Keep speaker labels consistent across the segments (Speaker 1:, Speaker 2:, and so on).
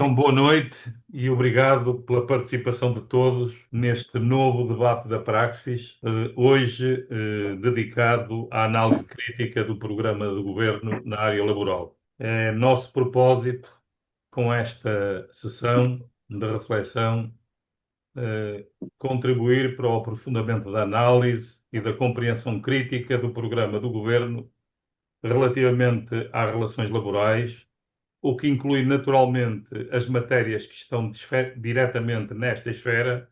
Speaker 1: Então, boa noite e obrigado pela participação de todos neste novo debate da Praxis, hoje dedicado à análise crítica do programa de governo na área laboral. É nosso propósito, com esta sessão de reflexão, contribuir para o aprofundamento da análise e da compreensão crítica do programa do governo relativamente às relações laborais, o que inclui naturalmente as matérias que estão diretamente nesta esfera,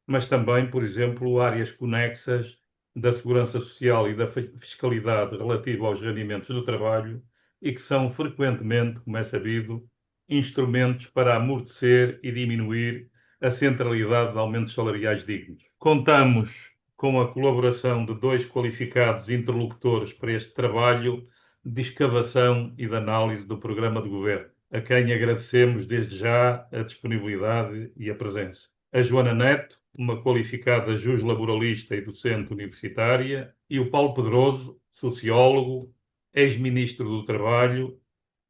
Speaker 1: mas também, por exemplo, áreas conexas da segurança social e da fiscalidade relativa aos rendimentos do trabalho e que são frequentemente, como é sabido, instrumentos para amortecer e diminuir a centralidade de aumentos salariais dignos. Contamos com a colaboração de dois qualificados interlocutores para este trabalho de escavação e de análise do programa de governo, a quem agradecemos desde já a disponibilidade e a presença. A Joana Neto, uma qualificada juslaboralista e docente universitária, e o Paulo Pedroso, sociólogo, ex-ministro do Trabalho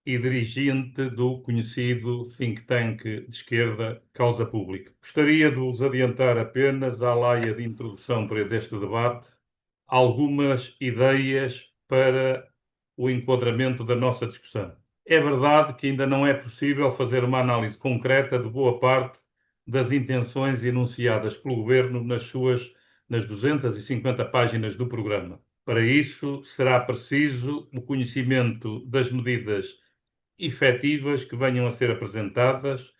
Speaker 1: e dirigente do conhecido think tank de esquerda Causa Pública. Gostaria de vos adiantar apenas, à laia de introdução para este debate, algumas ideias para o enquadramento da nossa discussão. É verdade que ainda não é possível fazer uma análise concreta de boa parte das intenções enunciadas pelo Governo nas 250 páginas do programa. Para isso, será preciso o conhecimento das medidas efetivas que venham a ser apresentadas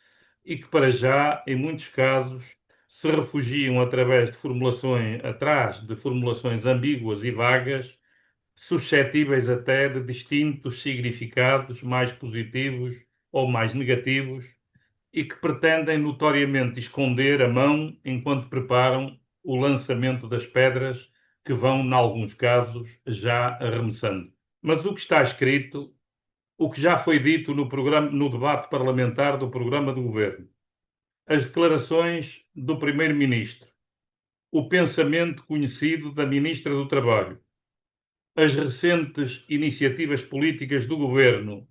Speaker 1: e que, para já, em muitos casos, se refugiam atrás de formulações ambíguas e vagas, suscetíveis até de distintos significados mais positivos ou mais negativos e que pretendem notoriamente esconder a mão enquanto preparam o lançamento das pedras que vão, em alguns casos, já arremessando. Mas o que está escrito, o que já foi dito no debate parlamentar do programa do governo, as declarações do primeiro-ministro, o pensamento conhecido da ministra do Trabalho, as recentes iniciativas políticas do governo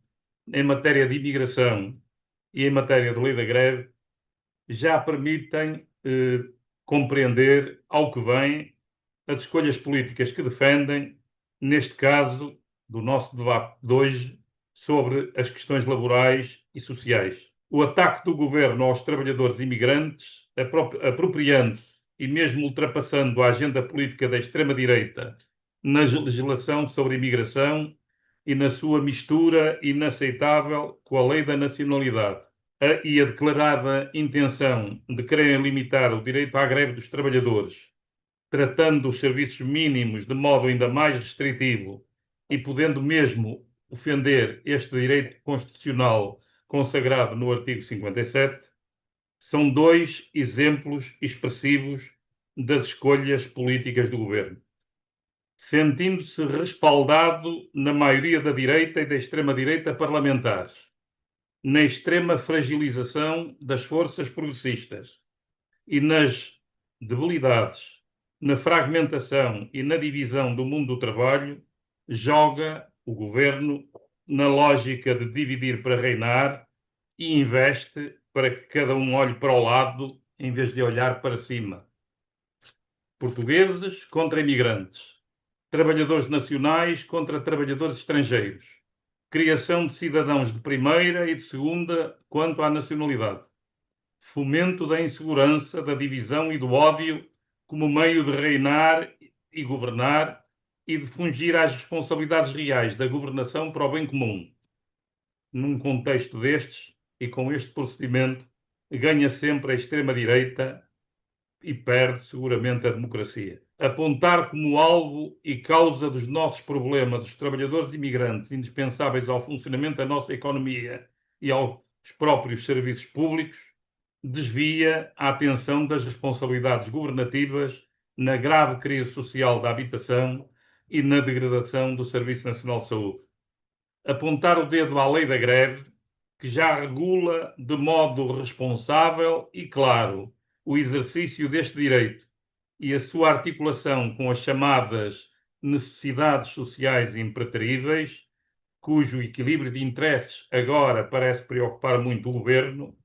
Speaker 1: em matéria de imigração e em matéria de lei da greve já permitem compreender ao que vem as escolhas políticas que defendem, neste caso do nosso debate de hoje, sobre as questões laborais e sociais. O ataque do governo aos trabalhadores imigrantes, apropriando-se e mesmo ultrapassando a agenda política da extrema-direita na legislação sobre imigração e na sua mistura inaceitável com a lei da nacionalidade, e a declarada intenção de quererem limitar o direito à greve dos trabalhadores, tratando os serviços mínimos de modo ainda mais restritivo e podendo mesmo ofender este direito constitucional consagrado no artigo 57, são dois exemplos expressivos das escolhas políticas do governo. Sentindo-se respaldado na maioria da direita e da extrema-direita parlamentares, na extrema fragilização das forças progressistas e nas debilidades, na fragmentação e na divisão do mundo do trabalho, joga o governo na lógica de dividir para reinar e investe para que cada um olhe para o lado em vez de olhar para cima. Portugueses contra imigrantes, trabalhadores nacionais contra trabalhadores estrangeiros, criação de cidadãos de primeira e de segunda quanto à nacionalidade, fomento da insegurança, da divisão e do ódio como meio de reinar e governar e de fungir às responsabilidades reais da governação para o bem comum. Num contexto destes e com este procedimento, ganha sempre a extrema-direita e perde seguramente a democracia. Apontar como alvo e causa dos nossos problemas os trabalhadores imigrantes indispensáveis ao funcionamento da nossa economia e aos próprios serviços públicos desvia a atenção das responsabilidades governativas na grave crise social da habitação e na degradação do Serviço Nacional de Saúde. Apontar o dedo à lei da greve, que já regula de modo responsável e claro o exercício deste direito e a sua articulação com as chamadas necessidades sociais impreteríveis, cujo equilíbrio de interesses agora parece preocupar muito o governo,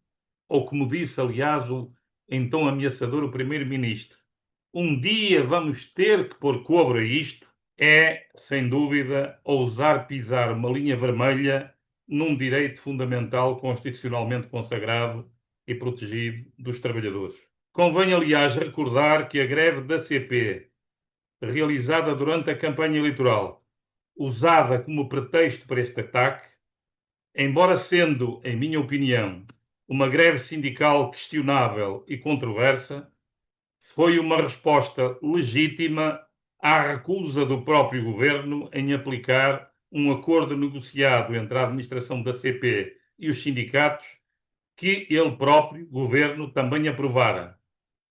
Speaker 1: ou como disse, aliás, em tom ameaçador, o primeiro-ministro, um dia vamos ter que pôr cobro a isto, é, sem dúvida, ousar pisar uma linha vermelha num direito fundamental constitucionalmente consagrado e protegido dos trabalhadores. Convém, aliás, recordar que a greve da CP, realizada durante a campanha eleitoral, usada como pretexto para este ataque, embora sendo, em minha opinião, uma greve sindical questionável e controversa, foi uma resposta legítima à recusa do próprio governo em aplicar um acordo negociado entre a administração da CP e os sindicatos, que ele próprio, governo, também aprovara,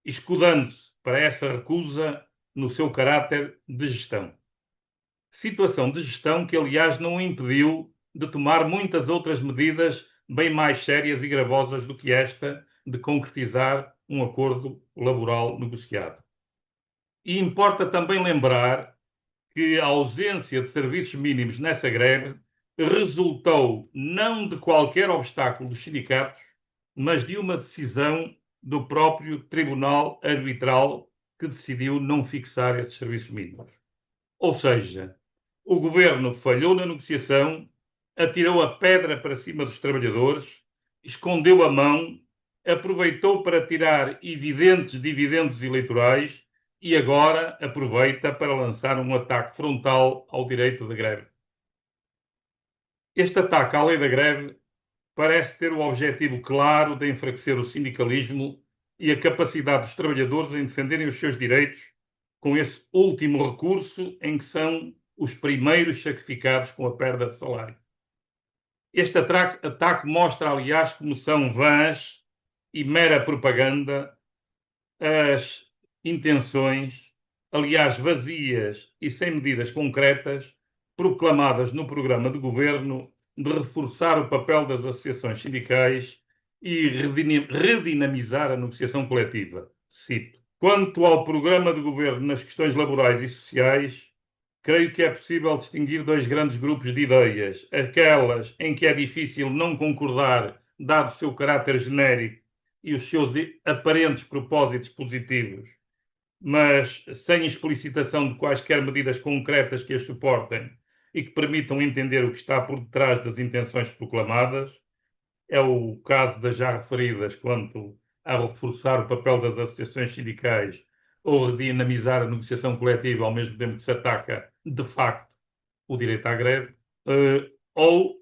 Speaker 1: escudando-se para essa recusa no seu caráter de gestão. Situação de gestão que, aliás, não o impediu de tomar muitas outras medidas bem mais sérias e gravosas do que esta de concretizar um acordo laboral negociado. E importa também lembrar que a ausência de serviços mínimos nessa greve resultou não de qualquer obstáculo dos sindicatos, mas de uma decisão do próprio Tribunal Arbitral que decidiu não fixar esses serviços mínimos. Ou seja, o governo falhou na negociação, atirou a pedra para cima dos trabalhadores, escondeu a mão, aproveitou para tirar evidentes dividendos eleitorais e agora aproveita para lançar um ataque frontal ao direito de greve. Este ataque à lei da greve parece ter o objetivo claro de enfraquecer o sindicalismo e a capacidade dos trabalhadores em defenderem os seus direitos, com esse último recurso em que são os primeiros sacrificados com a perda de salário. Este ataque mostra, aliás, como são vãs e mera propaganda as intenções, aliás, vazias e sem medidas concretas, proclamadas no programa de governo de reforçar o papel das associações sindicais e redinamizar a negociação coletiva. Cito: quanto ao programa de governo nas questões laborais e sociais, creio que é possível distinguir dois grandes grupos de ideias, aquelas em que é difícil não concordar, dado o seu caráter genérico e os seus aparentes propósitos positivos, mas sem explicitação de quaisquer medidas concretas que as suportem e que permitam entender o que está por detrás das intenções proclamadas. É o caso das já referidas quanto a reforçar o papel das associações sindicais ou redinamizar a negociação coletiva ao mesmo tempo que se ataca, de facto, o direito à greve, ou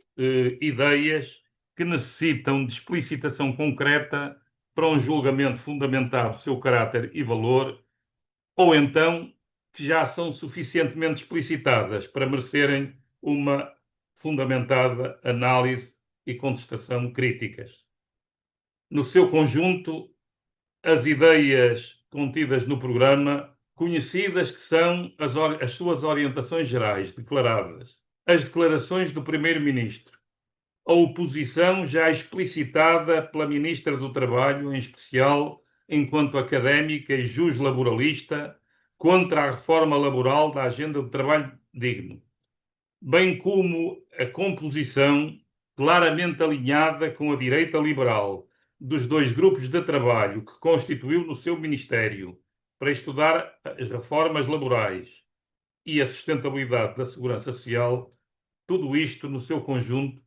Speaker 1: ideias que necessitam de explicitação concreta para um julgamento fundamentado do seu caráter e valor, ou então que já são suficientemente explicitadas para merecerem uma fundamentada análise e contestação críticas. No seu conjunto, as ideias contidas no programa, conhecidas que são as suas orientações gerais declaradas, as declarações do Primeiro-Ministro, a oposição já explicitada pela Ministra do Trabalho, em especial enquanto académica e juslaboralista, contra a reforma laboral da Agenda do Trabalho Digno, bem como a composição claramente alinhada com a direita liberal dos dois grupos de trabalho que constituiu no seu Ministério para estudar as reformas laborais e a sustentabilidade da segurança social, tudo isto no seu conjunto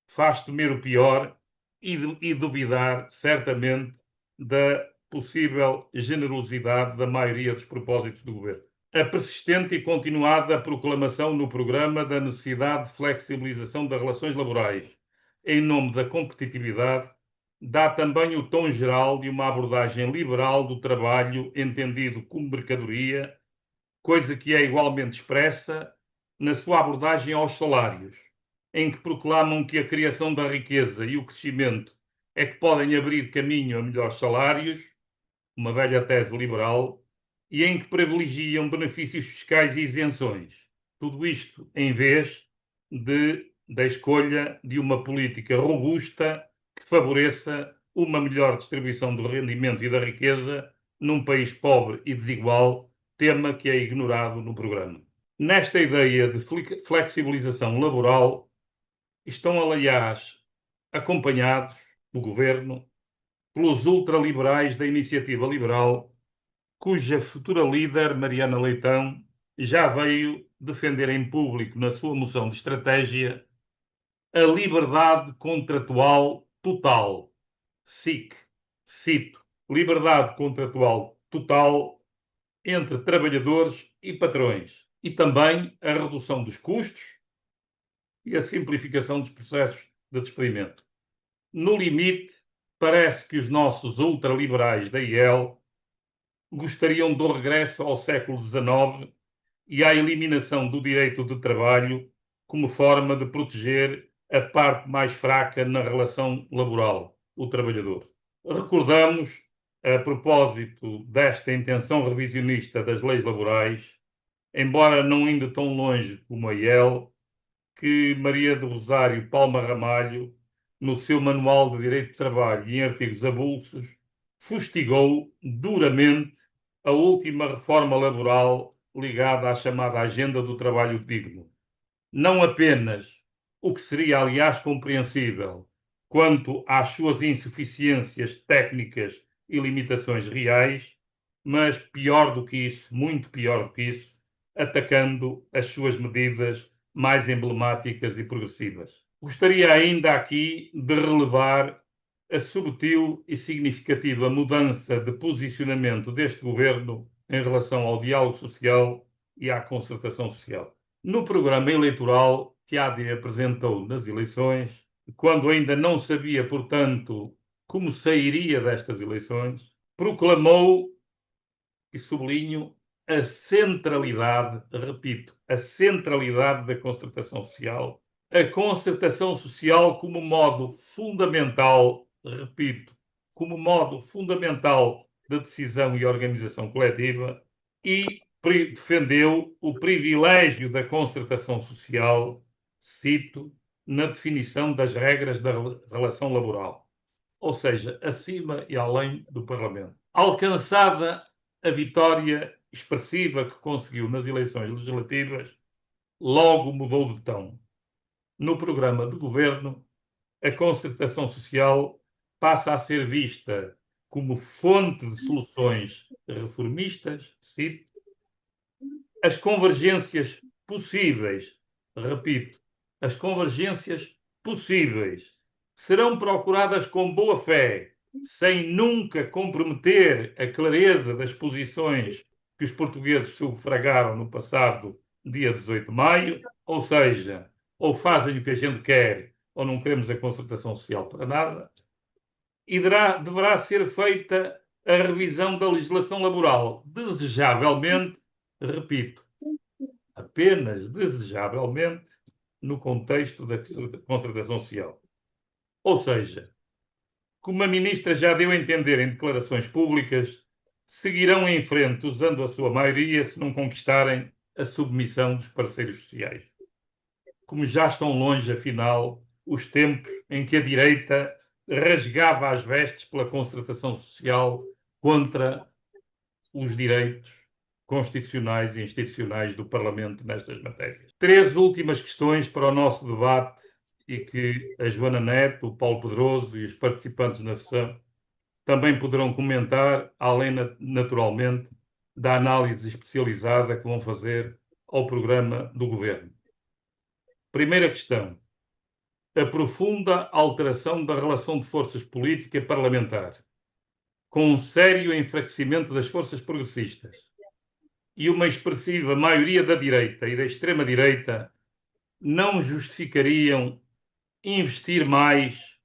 Speaker 1: faz temer o pior e duvidar certamente da possível generosidade da maioria dos propósitos do governo. A persistente e continuada proclamação no programa da necessidade de flexibilização das relações laborais em nome da competitividade dá também o tom geral de uma abordagem liberal do trabalho entendido como mercadoria, coisa que é igualmente expressa na sua abordagem aos salários, em que proclamam que a criação da riqueza e o crescimento é que podem abrir caminho a melhores salários, uma velha tese liberal, e em que privilegiam benefícios fiscais e isenções. Tudo isto em vez da escolha de uma política robusta que favoreça uma melhor distribuição do rendimento e da riqueza num país pobre e desigual, tema que é ignorado no programa. Nesta ideia de flexibilização laboral, estão, aliás, acompanhados do governo pelos ultraliberais da Iniciativa Liberal, cuja futura líder, Mariana Leitão, já veio defender em público, na sua moção de estratégia, a liberdade contratual total. SIC, cito, liberdade contratual total entre trabalhadores e patrões, e também a redução dos custos e a simplificação dos processos de despedimento. No limite, parece que os nossos ultraliberais da IEL gostariam do regresso ao século XIX e à eliminação do direito de trabalho como forma de proteger a parte mais fraca na relação laboral, o trabalhador. Recordamos, a propósito desta intenção revisionista das leis laborais, embora não indo tão longe como a IEL, que Maria do Rosário Palma Ramalho, no seu Manual de Direito de Trabalho e em artigos avulsos, fustigou duramente a última reforma laboral ligada à chamada Agenda do Trabalho Digno. Não apenas, o que seria aliás compreensível, quanto às suas insuficiências técnicas e limitações reais, mas pior do que isso, muito pior do que isso, atacando as suas medidas mais emblemáticas e progressivas. Gostaria ainda aqui de relevar a subtil e significativa mudança de posicionamento deste governo em relação ao diálogo social e à concertação social. No programa eleitoral que a AD apresentou nas eleições, quando ainda não sabia, portanto, como sairia destas eleições, proclamou, e sublinho, a centralidade, repito, a centralidade da concertação social, a concertação social como modo fundamental, repito, como modo fundamental de decisão e organização coletiva, e defendeu o privilégio da concertação social, cito, na definição das regras da relação laboral, ou seja, acima e além do Parlamento. Alcançada a vitória expressiva que conseguiu nas eleições legislativas, logo mudou de tom. No programa de governo, a concertação social passa a ser vista como fonte de soluções reformistas, cito, as convergências possíveis, repito, as convergências possíveis serão procuradas com boa fé, sem nunca comprometer a clareza das posições que os portugueses sufragaram no passado dia 18 de maio, ou seja, ou fazem o que a gente quer, ou não queremos a concertação social para nada, e deverá ser feita a revisão da legislação laboral, desejavelmente, repito, apenas desejavelmente, no contexto da concertação social. Ou seja, como a ministra já deu a entender em declarações públicas, seguirão em frente usando a sua maioria se não conquistarem a submissão dos parceiros sociais. Como já estão longe, afinal, os tempos em que a direita rasgava as vestes pela concertação social contra os direitos constitucionais e institucionais do Parlamento nestas matérias. 3 últimas questões para o nosso debate e que a Joana Neto, o Paulo Pedroso e os participantes na sessão também poderão comentar, além, naturalmente, da análise especializada que vão fazer ao programa do Governo. Primeira questão. A profunda alteração da relação de forças política parlamentar, com um sério enfraquecimento das forças progressistas e uma expressiva maioria da direita e da extrema-direita, não justificariam investir mais,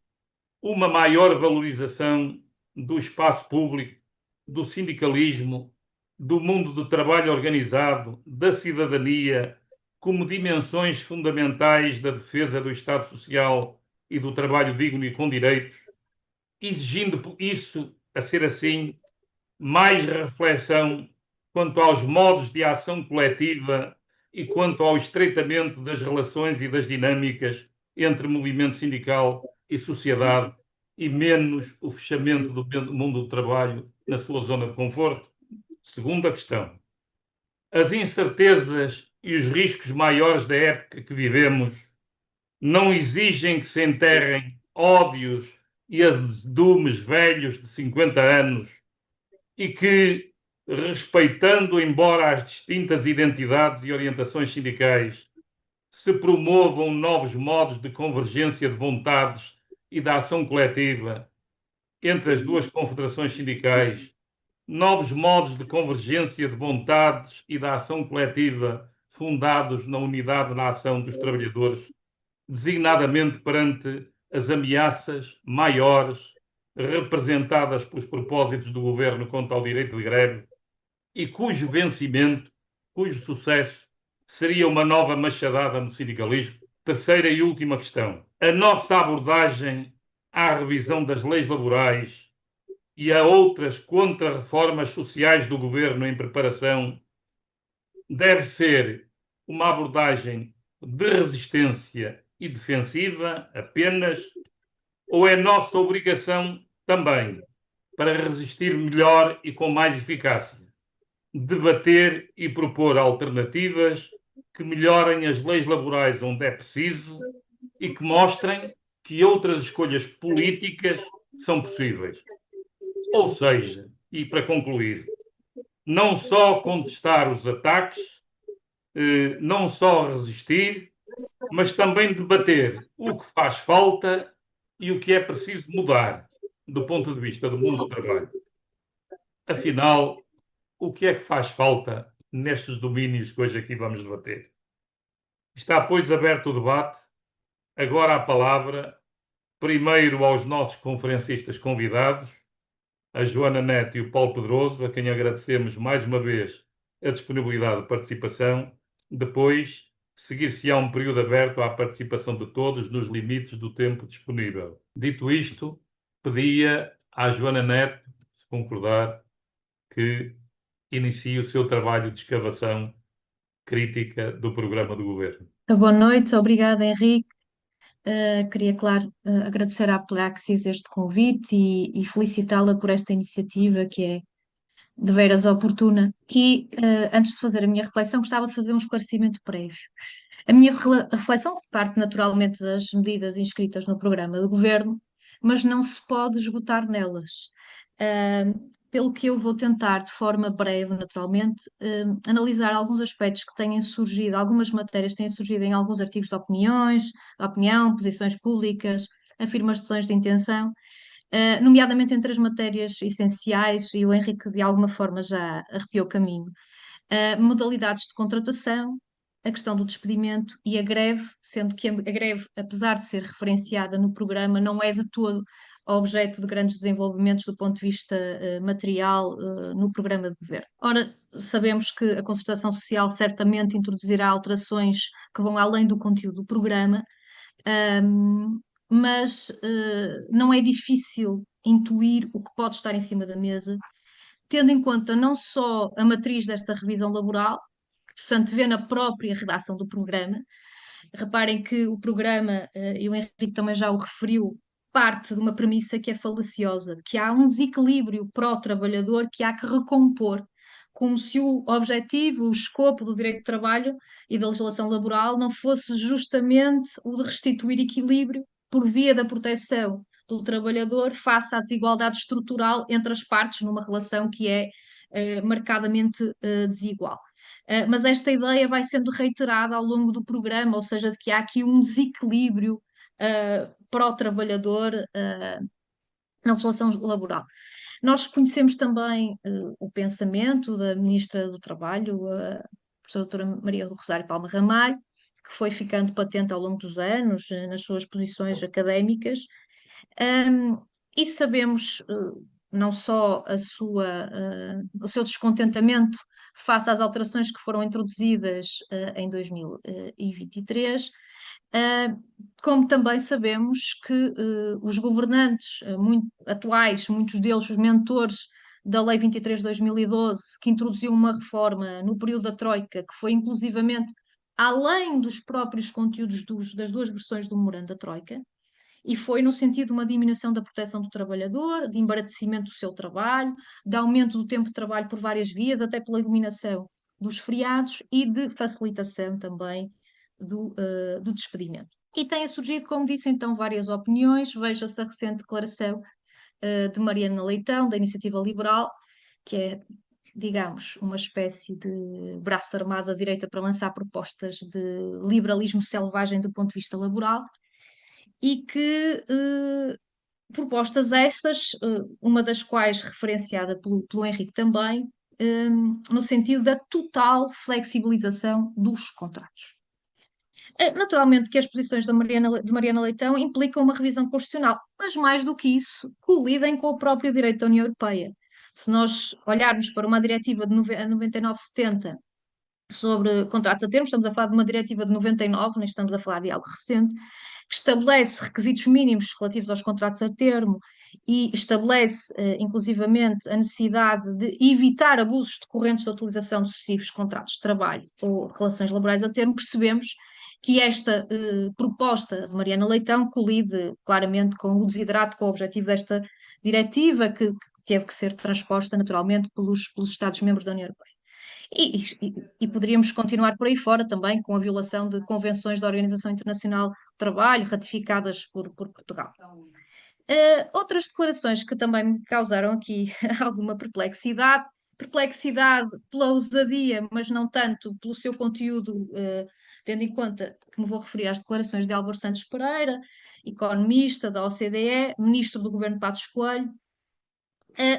Speaker 1: uma maior valorização do espaço público, do sindicalismo, do mundo do trabalho organizado, da cidadania, como dimensões fundamentais da defesa do Estado Social e do trabalho digno e com direitos, exigindo isso, a ser assim, mais reflexão quanto aos modos de ação coletiva e quanto ao estreitamento das relações e das dinâmicas entre movimento sindical e sociedade, e menos o fechamento do mundo do trabalho na sua zona de conforto? Segunda questão. As incertezas e os riscos maiores da época que vivemos não exigem que se enterrem ódios e azedumes velhos de 50 anos e que, respeitando embora as distintas identidades e orientações sindicais, se promovam novos modos de convergência de vontades e da ação coletiva entre as duas confederações sindicais, novos modos de convergência de vontades e da ação coletiva fundados na unidade na ação dos trabalhadores, designadamente perante as ameaças maiores representadas pelos propósitos do governo quanto ao direito de greve e cujo vencimento, cujo sucesso, seria uma nova machadada no sindicalismo. Terceira e última questão. A nossa abordagem à revisão das leis laborais e a outras contra-reformas sociais do governo em preparação deve ser uma abordagem de resistência e defensiva apenas, ou é nossa obrigação também, para resistir melhor e com mais eficácia, debater e propor alternativas que melhorem as leis laborais onde é preciso e que mostrem que outras escolhas políticas são possíveis. Ou seja, e para concluir, não só contestar os ataques, não só resistir, mas também debater o que faz falta e o que é preciso mudar do ponto de vista do mundo do trabalho. Afinal, o que é que faz falta nestes domínios que hoje aqui vamos debater? Está, pois, aberto o debate. Agora a palavra, primeiro aos nossos conferencistas convidados, a Joana Neto e o Paulo Pedroso, a quem agradecemos mais uma vez a disponibilidade de participação. Depois, seguir-se-á um período aberto à participação de todos nos limites do tempo disponível. Dito isto, pedia à Joana Neto, se concordar, que inicie o seu trabalho de escavação crítica do programa do governo.
Speaker 2: Boa noite, obrigada Henrique. Queria, claro, agradecer à Praxis este convite e felicitá-la por esta iniciativa que é de veras oportuna. E antes de fazer a minha reflexão, gostava de fazer um esclarecimento prévio. A minha reflexão parte naturalmente das medidas inscritas no programa do governo, mas não se pode esgotar nelas. Pelo que eu vou tentar, de forma breve, naturalmente, analisar alguns aspectos que têm surgido, algumas matérias que têm surgido em alguns artigos de opinião, posições públicas, afirmações de intenção, nomeadamente entre as matérias essenciais, e o Henrique de alguma forma já arrepiou o caminho, modalidades de contratação, a questão do despedimento e a greve, sendo que a greve, apesar de ser referenciada no programa, não é de todo objeto de grandes desenvolvimentos do ponto de vista material no programa de governo. Ora, sabemos que a concertação social certamente introduzirá alterações que vão além do conteúdo do programa, mas não é difícil intuir o que pode estar em cima da mesa, tendo em conta não só a matriz desta revisão laboral, que se antevê na própria redação do programa. Reparem que o programa, e o Henrique também já o referiu, parte de uma premissa que é falaciosa, de que há um desequilíbrio pró-trabalhador que há que recompor, como se o objetivo, o escopo do direito de trabalho e da legislação laboral não fosse justamente o de restituir equilíbrio por via da proteção do trabalhador face à desigualdade estrutural entre as partes numa relação que é marcadamente desigual. Mas esta ideia vai sendo reiterada ao longo do programa, ou seja, de que há aqui um desequilíbrio para o trabalhador na legislação laboral. Nós conhecemos também o pensamento da Ministra do Trabalho, a professora doutora Maria do Rosário Palma Ramalho, que foi ficando patente ao longo dos anos nas suas posições académicas, e sabemos não só o seu descontentamento face às alterações que foram introduzidas em 2023, como também sabemos que os governantes atuais, muitos deles os mentores da Lei 23 de 2012, que introduziu uma reforma no período da Troika, que foi inclusivamente além dos próprios conteúdos das duas versões do memorando da Troika, e foi no sentido de uma diminuição da proteção do trabalhador, de embaratecimento do seu trabalho, de aumento do tempo de trabalho por várias vias, até pela eliminação dos feriados e de facilitação também do despedimento. E têm surgido, como disse, então, várias opiniões. Veja-se a recente declaração de Mariana Leitão, da Iniciativa Liberal, que é, digamos, uma espécie de braço armado da direita para lançar propostas de liberalismo selvagem do ponto de vista laboral, e que propostas estas, uma das quais referenciada pelo Henrique também, no sentido da total flexibilização dos contratos. Naturalmente que as posições de Mariana Leitão implicam uma revisão constitucional, mas mais do que isso, colidem com o próprio direito da União Europeia. Se nós olharmos para uma diretiva de 99/70 sobre contratos a termo, estamos a falar de uma diretiva de 99, nem estamos a falar de algo recente, que estabelece requisitos mínimos relativos aos contratos a termo e estabelece, inclusivamente, a necessidade de evitar abusos decorrentes da utilização de sucessivos contratos de trabalho ou relações laborais a termo, percebemos que esta proposta de Mariana Leitão colide claramente com o desiderato, com o objetivo desta diretiva, que teve que ser transposta naturalmente pelos Estados-membros da União Europeia. E poderíamos continuar por aí fora também com a violação de convenções da Organização Internacional do Trabalho ratificadas por Portugal. Outras declarações que também me causaram aqui alguma perplexidade pela ousadia, mas não tanto pelo seu conteúdo, tendo em conta que me vou referir às declarações de Álvaro Santos Pereira, economista da OCDE, ministro do governo Passos Coelho,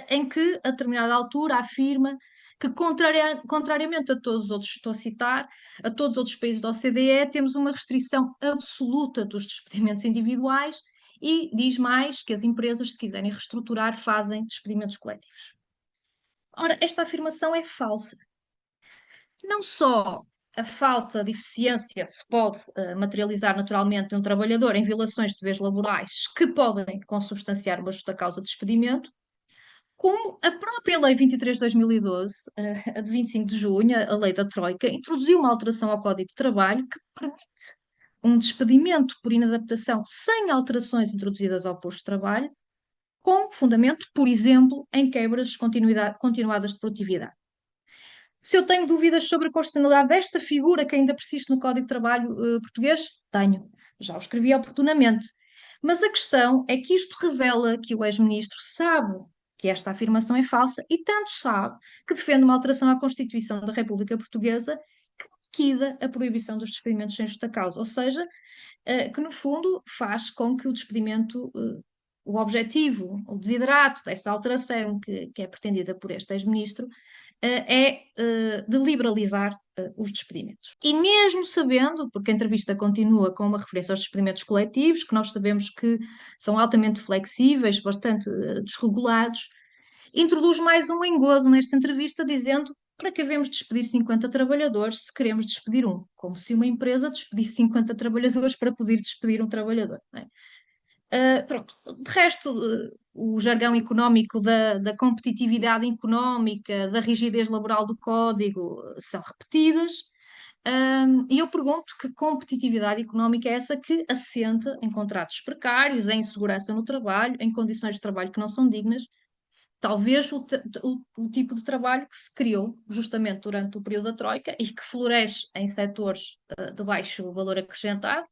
Speaker 2: em que, a determinada altura, afirma que, contrariamente a todos os outros, estou a citar, a todos os outros países da OCDE, temos uma restrição absoluta dos despedimentos individuais e diz mais que as empresas, se quiserem reestruturar, fazem despedimentos coletivos. Ora, esta afirmação é falsa. Não só a falta de eficiência se pode materializar naturalmente de um trabalhador em violações de deveres laborais que podem consubstanciar uma justa causa de despedimento, como a própria Lei 23 de 2012, a de 25 de junho, a Lei da Troika, introduziu uma alteração ao Código de Trabalho que permite um despedimento por inadaptação sem alterações introduzidas ao posto de trabalho, com fundamento, por exemplo, em quebras continuadas de produtividade. Se eu tenho dúvidas sobre a constitucionalidade desta figura que ainda persiste no Código de Trabalho português, tenho. Já o escrevi oportunamente. Mas a questão é que isto revela que o ex-ministro sabe que esta afirmação é falsa e tanto sabe que defende uma alteração à Constituição da República Portuguesa que liquida a proibição dos despedimentos sem justa causa, ou seja, que no fundo faz com que o despedimento, o objetivo, o desiderato dessa alteração que é pretendida por este ex-ministro, é de liberalizar os despedimentos. E mesmo sabendo, porque a entrevista continua com uma referência aos despedimentos coletivos, que nós sabemos que são altamente flexíveis, bastante desregulados, introduz mais um engodo nesta entrevista, dizendo para que devemos despedir 50 trabalhadores se queremos despedir um, como se uma empresa despedisse 50 trabalhadores para poder despedir um trabalhador. Não é? Pronto, de resto, o jargão económico da competitividade económica, da rigidez laboral do código, são repetidas. E eu pergunto que competitividade económica é essa que assenta em contratos precários, em insegurança no trabalho, em condições de trabalho que não são dignas. Talvez o tipo de trabalho que se criou justamente durante o período da Troika e que floresce em setores de baixo valor acrescentado,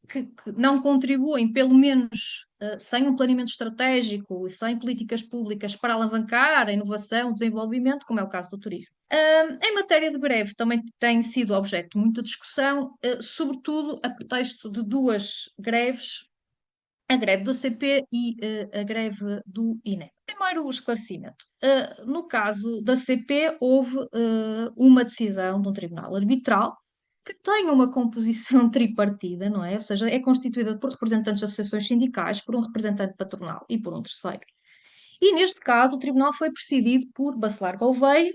Speaker 2: que não contribuem, pelo menos sem um planeamento estratégico e sem políticas públicas para alavancar a inovação, o desenvolvimento, como é o caso do turismo. Em matéria de greve, também tem sido objeto de muita discussão, sobretudo a pretexto de duas greves, a greve do CP e a greve do INE. Primeiro, o esclarecimento. No caso da CP, houve uma decisão de um tribunal arbitral que tem uma composição tripartida, não é? Ou seja, é constituída por representantes de associações sindicais, por um representante patronal e por um terceiro. E neste caso, o tribunal foi presidido por Bacelar Gouveia,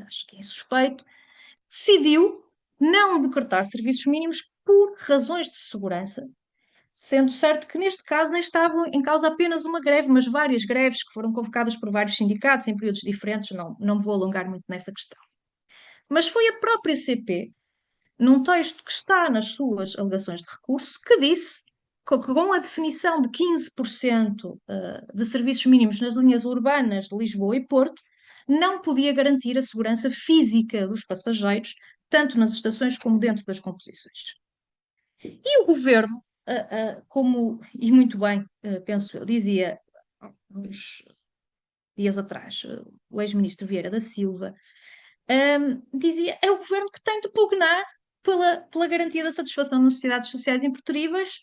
Speaker 2: acho que é suspeito, decidiu não decretar serviços mínimos por razões de segurança, sendo certo que neste caso nem estava em causa apenas uma greve, mas várias greves que foram convocadas por vários sindicatos em períodos diferentes, não me vou alongar muito nessa questão. Mas foi a própria CP, num texto que está nas suas alegações de recurso, que disse que com a definição de 15% de serviços mínimos nas linhas urbanas de Lisboa e Porto, não podia garantir a segurança física dos passageiros, tanto nas estações como dentro das composições. E o governo, como, e muito bem, penso eu, dizia uns dias atrás, o ex-ministro Vieira da Silva, dizia é o governo que tem de pugnar pela garantia da satisfação das necessidades sociais impertríveis,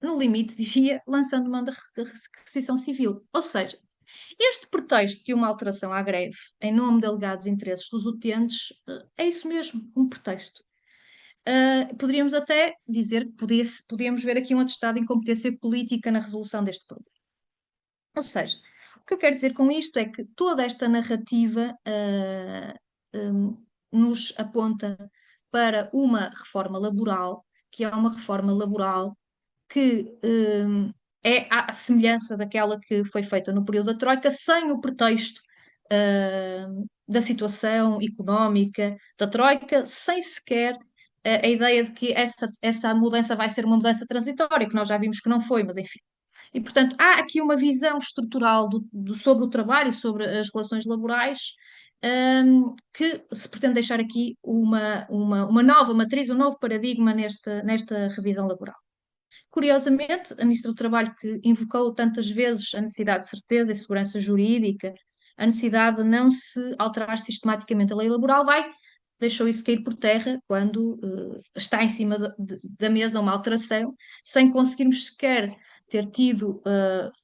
Speaker 2: no limite, dizia, lançando mão da requisição civil. Ou seja, este pretexto de uma alteração à greve em nome de alegados interesses dos utentes é isso mesmo, um pretexto. Poderíamos até dizer que podíamos ver aqui um atestado de incompetência política na resolução deste problema. Ou seja, o que eu quero dizer com isto é que toda esta narrativa nos aponta para uma reforma laboral, que é uma reforma laboral que é à semelhança daquela que foi feita no período da Troika, sem o pretexto da situação económica da Troika, sem sequer a ideia de que essa mudança vai ser uma mudança transitória, que nós já vimos que não foi, mas enfim. E, portanto, há aqui uma visão estrutural sobre o trabalho e sobre as relações laborais, que se pretende deixar aqui uma nova matriz, um novo paradigma nesta revisão laboral. Curiosamente, a Ministra do Trabalho, que invocou tantas vezes a necessidade de certeza e segurança jurídica, a necessidade de não se alterar sistematicamente a lei laboral, deixou isso cair por terra quando está em cima da mesa uma alteração, sem conseguirmos sequer ter tido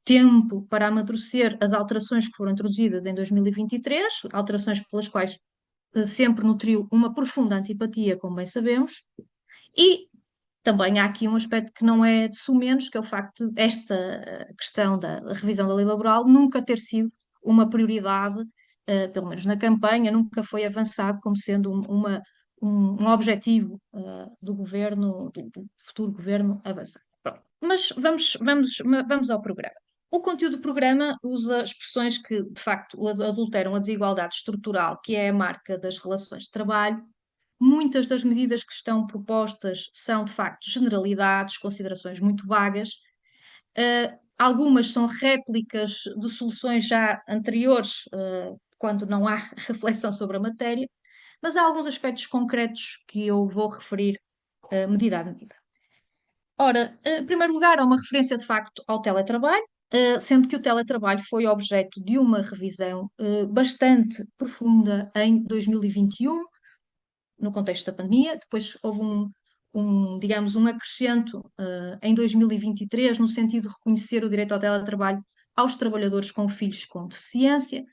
Speaker 2: tempo para amadurecer as alterações que foram introduzidas em 2023, alterações pelas quais sempre nutriu uma profunda antipatia, como bem sabemos, e também há aqui um aspecto que não é de sumenos, que é o facto de esta questão da revisão da lei laboral nunca ter sido uma prioridade, pelo menos na campanha, nunca foi avançado como sendo um objetivo do governo, do futuro governo avançar. Pronto. Mas vamos ao programa. O conteúdo do programa usa expressões que, de facto, adulteram a desigualdade estrutural, que é a marca das relações de trabalho. Muitas das medidas que estão propostas são, de facto, generalidades, considerações muito vagas. Algumas são réplicas de soluções já anteriores, quando não há reflexão sobre a matéria, mas há alguns aspectos concretos que eu vou referir medida a medida. Ora, em primeiro lugar, há uma referência, de facto, ao teletrabalho, sendo que o teletrabalho foi objeto de uma revisão bastante profunda em 2021, no contexto da pandemia. Depois houve digamos, um acrescento em 2023, no sentido de reconhecer o direito ao teletrabalho aos trabalhadores com filhos com deficiência,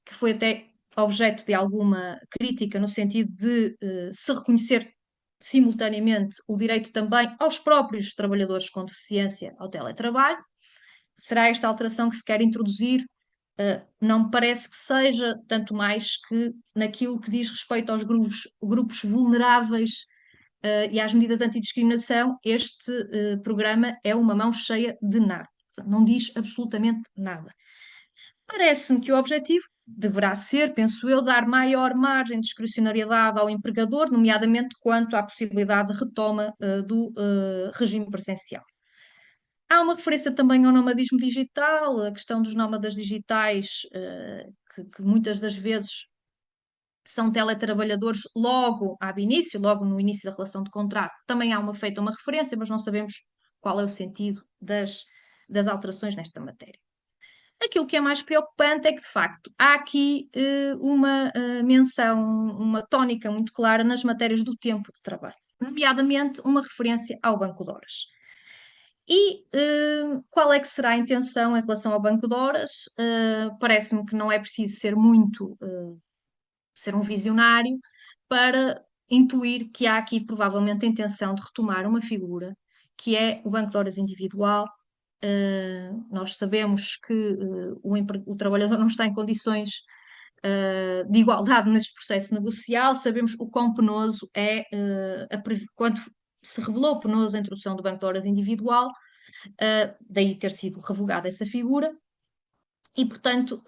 Speaker 2: que foi até objeto de alguma crítica, no sentido de se reconhecer simultaneamente o direito também aos próprios trabalhadores com deficiência ao teletrabalho. Será esta alteração que se quer introduzir? Não me parece que seja, tanto mais que naquilo que diz respeito aos grupos vulneráveis e às medidas antidiscriminação, este programa é uma mão cheia de nada. Não diz absolutamente nada. Parece-me que o objetivo deverá ser, penso eu, dar maior margem de discricionariedade ao empregador, nomeadamente quanto à possibilidade de retoma do regime presencial. Há uma referência também ao nomadismo digital, a questão dos nómadas digitais, que muitas das vezes são teletrabalhadores logo ab início, logo no início da relação de contrato. Também há feita uma referência, mas não sabemos qual é o sentido das alterações nesta matéria. Aquilo que é mais preocupante é que, de facto, há aqui uma menção, uma tónica muito clara nas matérias do tempo de trabalho, nomeadamente uma referência ao banco de horas. E qual é que será a intenção em relação ao banco de horas? Parece-me que não é preciso ser um visionário para intuir que há aqui provavelmente a intenção de retomar uma figura que é o banco de horas individual. Nós sabemos que o trabalhador não está em condições de igualdade neste processo negocial, sabemos o quão penoso é, quando se revelou penoso a introdução do banco de horas individual, daí ter sido revogada essa figura, e, portanto,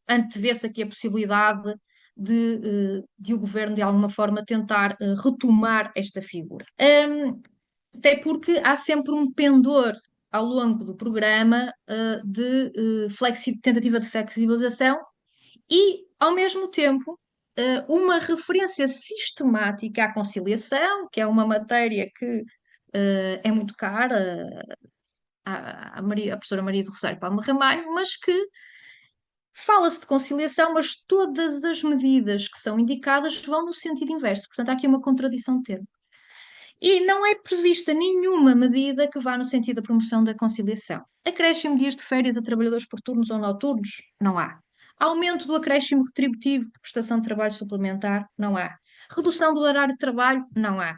Speaker 2: antevê-se aqui a possibilidade de o governo, de alguma forma, tentar retomar esta figura. Até porque há sempre um pendor ao longo do programa de tentativa de flexibilização e, ao mesmo tempo, uma referência sistemática à conciliação, que é uma matéria que é muito cara, a professora Maria do Rosário Palma Ramalho, mas que fala-se de conciliação, mas todas as medidas que são indicadas vão no sentido inverso. Portanto, há aqui uma contradição de termos. E não é prevista nenhuma medida que vá no sentido da promoção da conciliação. Acréscimo de dias de férias a trabalhadores por turnos ou noturnos? Não há. Aumento do acréscimo retributivo de prestação de trabalho suplementar? Não há. Redução do horário de trabalho? Não há.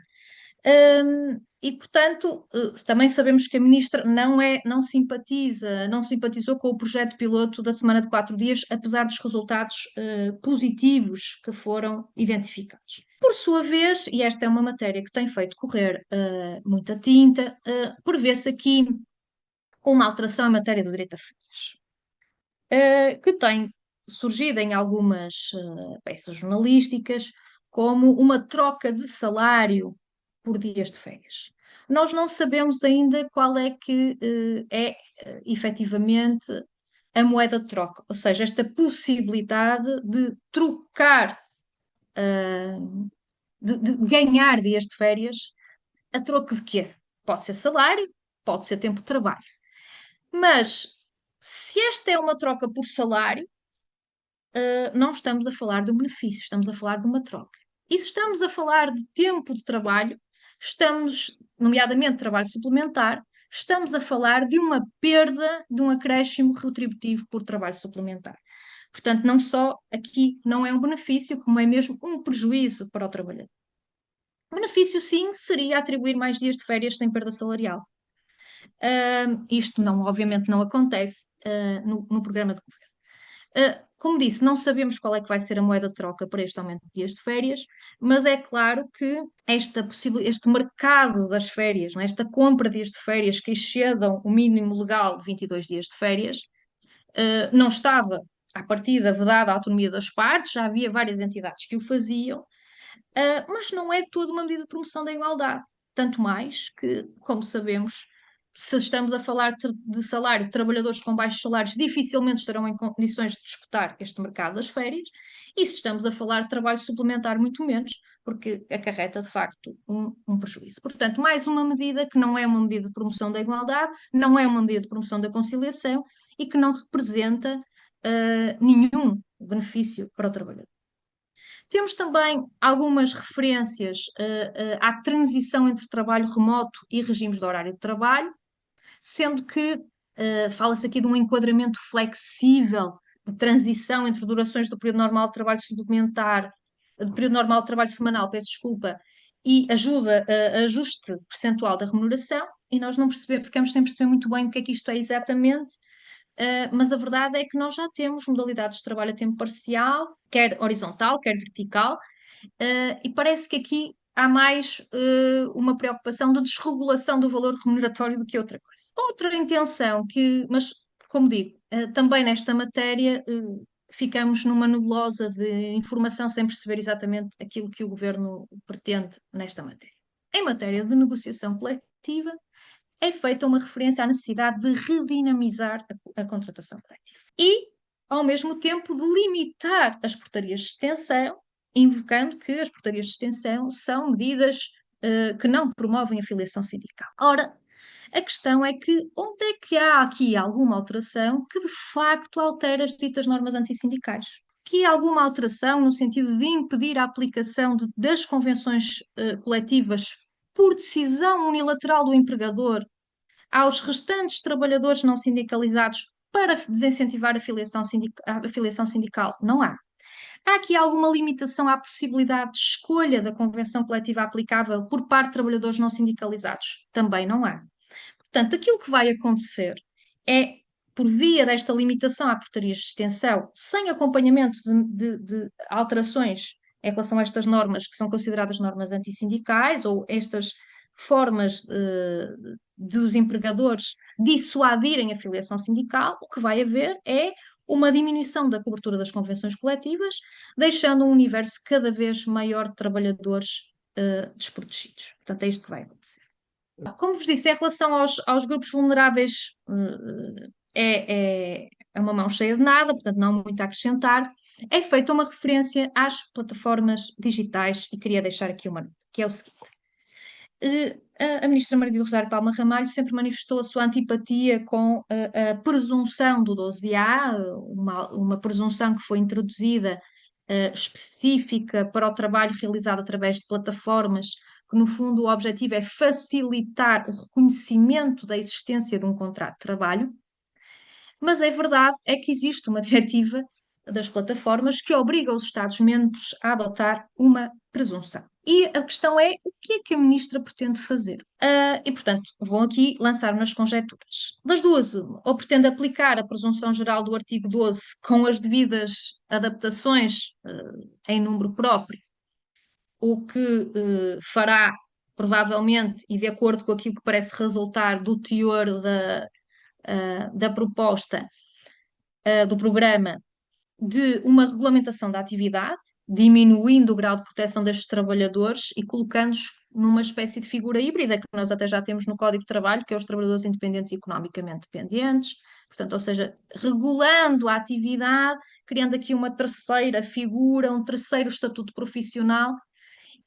Speaker 2: E, portanto, também sabemos que a ministra não simpatizou com o projeto piloto da semana de 4 dias, apesar dos resultados positivos que foram identificados. Por sua vez, e esta é uma matéria que tem feito correr muita tinta, prevê-se aqui uma alteração em matéria do direito a férias, que tem surgido em algumas peças jornalísticas como uma troca de salário por dias de férias. Nós não sabemos ainda qual é que efetivamente a moeda de troca, ou seja, esta possibilidade de trocar, de ganhar dias de férias a troco de quê? Pode ser salário, pode ser tempo de trabalho. Mas se esta é uma troca por salário, não estamos a falar de um benefício, estamos a falar de uma troca. E se estamos a falar de tempo de trabalho, estamos, nomeadamente trabalho suplementar, estamos a falar de uma perda de um acréscimo retributivo por trabalho suplementar. Portanto, não só aqui não é um benefício, como é mesmo um prejuízo para o trabalhador. O benefício, sim, seria atribuir mais dias de férias sem perda salarial. Isto não, obviamente não acontece no programa de governo. Como disse, não sabemos qual é que vai ser a moeda de troca para este aumento de dias de férias, mas é claro que este mercado das férias, não é? Esta compra de dias de férias que excedam o mínimo legal de 22 dias de férias, não estava, à partida, vedada a autonomia das partes, já havia várias entidades que o faziam, mas não é toda uma medida de promoção da igualdade. Tanto mais que, como sabemos, se estamos a falar de salário de trabalhadores com baixos salários, dificilmente estarão em condições de disputar este mercado das férias, e se estamos a falar de trabalho suplementar, muito menos, porque acarreta, de facto, um prejuízo. Portanto, mais uma medida que não é uma medida de promoção da igualdade, não é uma medida de promoção da conciliação e que não representa nenhum benefício para o trabalhador. Temos também algumas referências à transição entre trabalho remoto e regimes de horário de trabalho, sendo que fala-se aqui de um enquadramento flexível de transição entre durações do período normal de trabalho suplementar, do período normal de trabalho semanal, peço desculpa, e ajuda a ajuste percentual da remuneração, e nós não percebemos, ficamos sem perceber muito bem o que é que isto é exatamente, mas a verdade é que nós já temos modalidades de trabalho a tempo parcial, quer horizontal, quer vertical, e parece que aqui há mais uma preocupação de desregulação do valor remuneratório do que outra coisa. Outra intenção mas como digo, também nesta matéria ficamos numa nebulosa de informação sem perceber exatamente aquilo que o governo pretende nesta matéria. Em matéria de negociação coletiva, é feita uma referência à necessidade de redinamizar a contratação coletiva e, ao mesmo tempo, de limitar as portarias de extensão, invocando que as portarias de extensão são medidas que não promovem a filiação sindical. Ora, a questão é que onde é que há aqui alguma alteração que de facto altera as ditas normas antissindicais? Que alguma alteração no sentido de impedir a aplicação das convenções coletivas por decisão unilateral do empregador aos restantes trabalhadores não sindicalizados para desincentivar a filiação sindical? Não há. Há aqui alguma limitação à possibilidade de escolha da convenção coletiva aplicável por parte de trabalhadores não sindicalizados? Também não há. Portanto, aquilo que vai acontecer é, por via desta limitação à portarias de extensão, sem acompanhamento de alterações em relação a estas normas que são consideradas normas antissindicais ou estas formas dos empregadores dissuadirem a filiação sindical, o que vai haver é uma diminuição da cobertura das convenções coletivas, deixando um universo cada vez maior de trabalhadores desprotegidos. Portanto, é isto que vai acontecer. Como vos disse, em relação aos grupos vulneráveis, é uma mão cheia de nada, portanto, não há muito a acrescentar. É feita uma referência às plataformas digitais e queria deixar aqui uma nota, que é o seguinte. a ministra Maria do Rosário Palma Ramalho sempre manifestou a sua antipatia com a presunção do 12A, uma presunção que foi introduzida específica para o trabalho realizado através de plataformas, que no fundo o objetivo é facilitar o reconhecimento da existência de um contrato de trabalho. Mas a verdade é que existe uma diretiva das plataformas que obriga os Estados-membros a adotar uma presunção. E a questão é, o que é que a ministra pretende fazer? E, portanto, vou aqui lançar umas conjecturas. Das duas, uma, ou pretende aplicar a presunção geral do artigo 12 com as devidas adaptações em número próprio, o que fará, provavelmente, e de acordo com aquilo que parece resultar do teor da proposta do programa, de uma regulamentação da atividade, diminuindo o grau de proteção destes trabalhadores e colocando-os numa espécie de figura híbrida, que nós até já temos no Código de Trabalho, que é os trabalhadores independentes e economicamente dependentes, portanto, ou seja, regulando a atividade, criando aqui uma terceira figura, um terceiro estatuto profissional,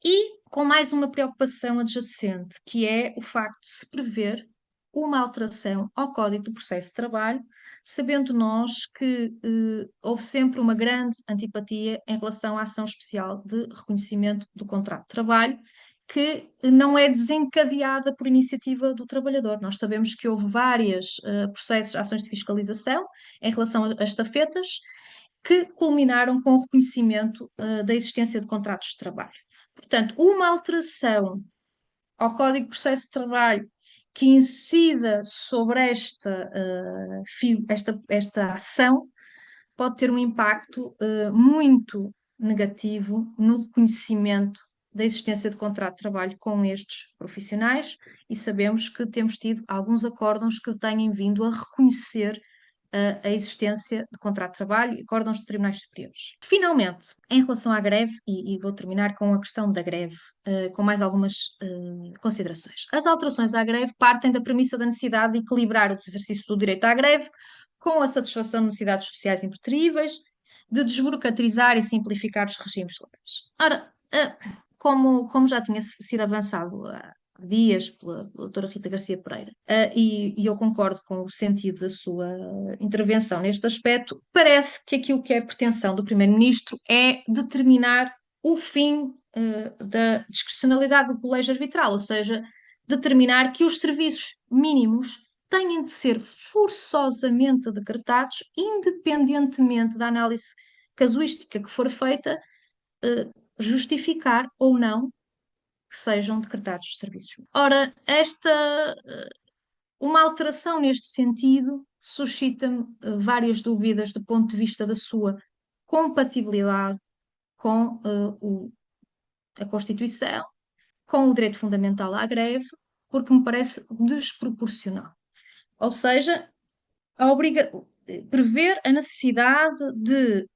Speaker 2: e com mais uma preocupação adjacente, que é o facto de se prever uma alteração ao Código do Processo de Trabalho, sabendo nós que houve sempre uma grande antipatia em relação à ação especial de reconhecimento do contrato de trabalho, que não é desencadeada por iniciativa do trabalhador. Nós sabemos que houve vários processos, ações de fiscalização em relação a estafetas, que culminaram com o reconhecimento da existência de contratos de trabalho. Portanto, uma alteração ao Código de Processo de Trabalho que incida sobre esta ação pode ter um impacto muito negativo no reconhecimento da existência de contrato de trabalho com estes profissionais, e sabemos que temos tido alguns acórdãos que têm vindo a reconhecer a existência de contrato de trabalho e acórdãos de tribunais superiores. Finalmente, em relação à greve, e vou terminar com a questão da greve, com mais algumas considerações. As alterações à greve partem da premissa da necessidade de equilibrar o exercício do direito à greve com a satisfação de necessidades sociais impreteríveis, de desburocratizar e simplificar os regimes legais. Ora, como já tinha sido avançado há dias pela doutora Rita Garcia Pereira, e eu concordo com o sentido da sua intervenção neste aspecto, parece que aquilo que é a pretensão do Primeiro-Ministro é determinar o fim da discrecionalidade do colégio arbitral, ou seja, determinar que os serviços mínimos têm de ser forçosamente decretados, independentemente da análise casuística que for feita, justificar ou não que sejam decretados os serviços. Ora, uma alteração neste sentido suscita-me várias dúvidas do ponto de vista da sua compatibilidade com a Constituição, com o direito fundamental à greve, porque me parece desproporcional. Ou seja, prever a necessidade de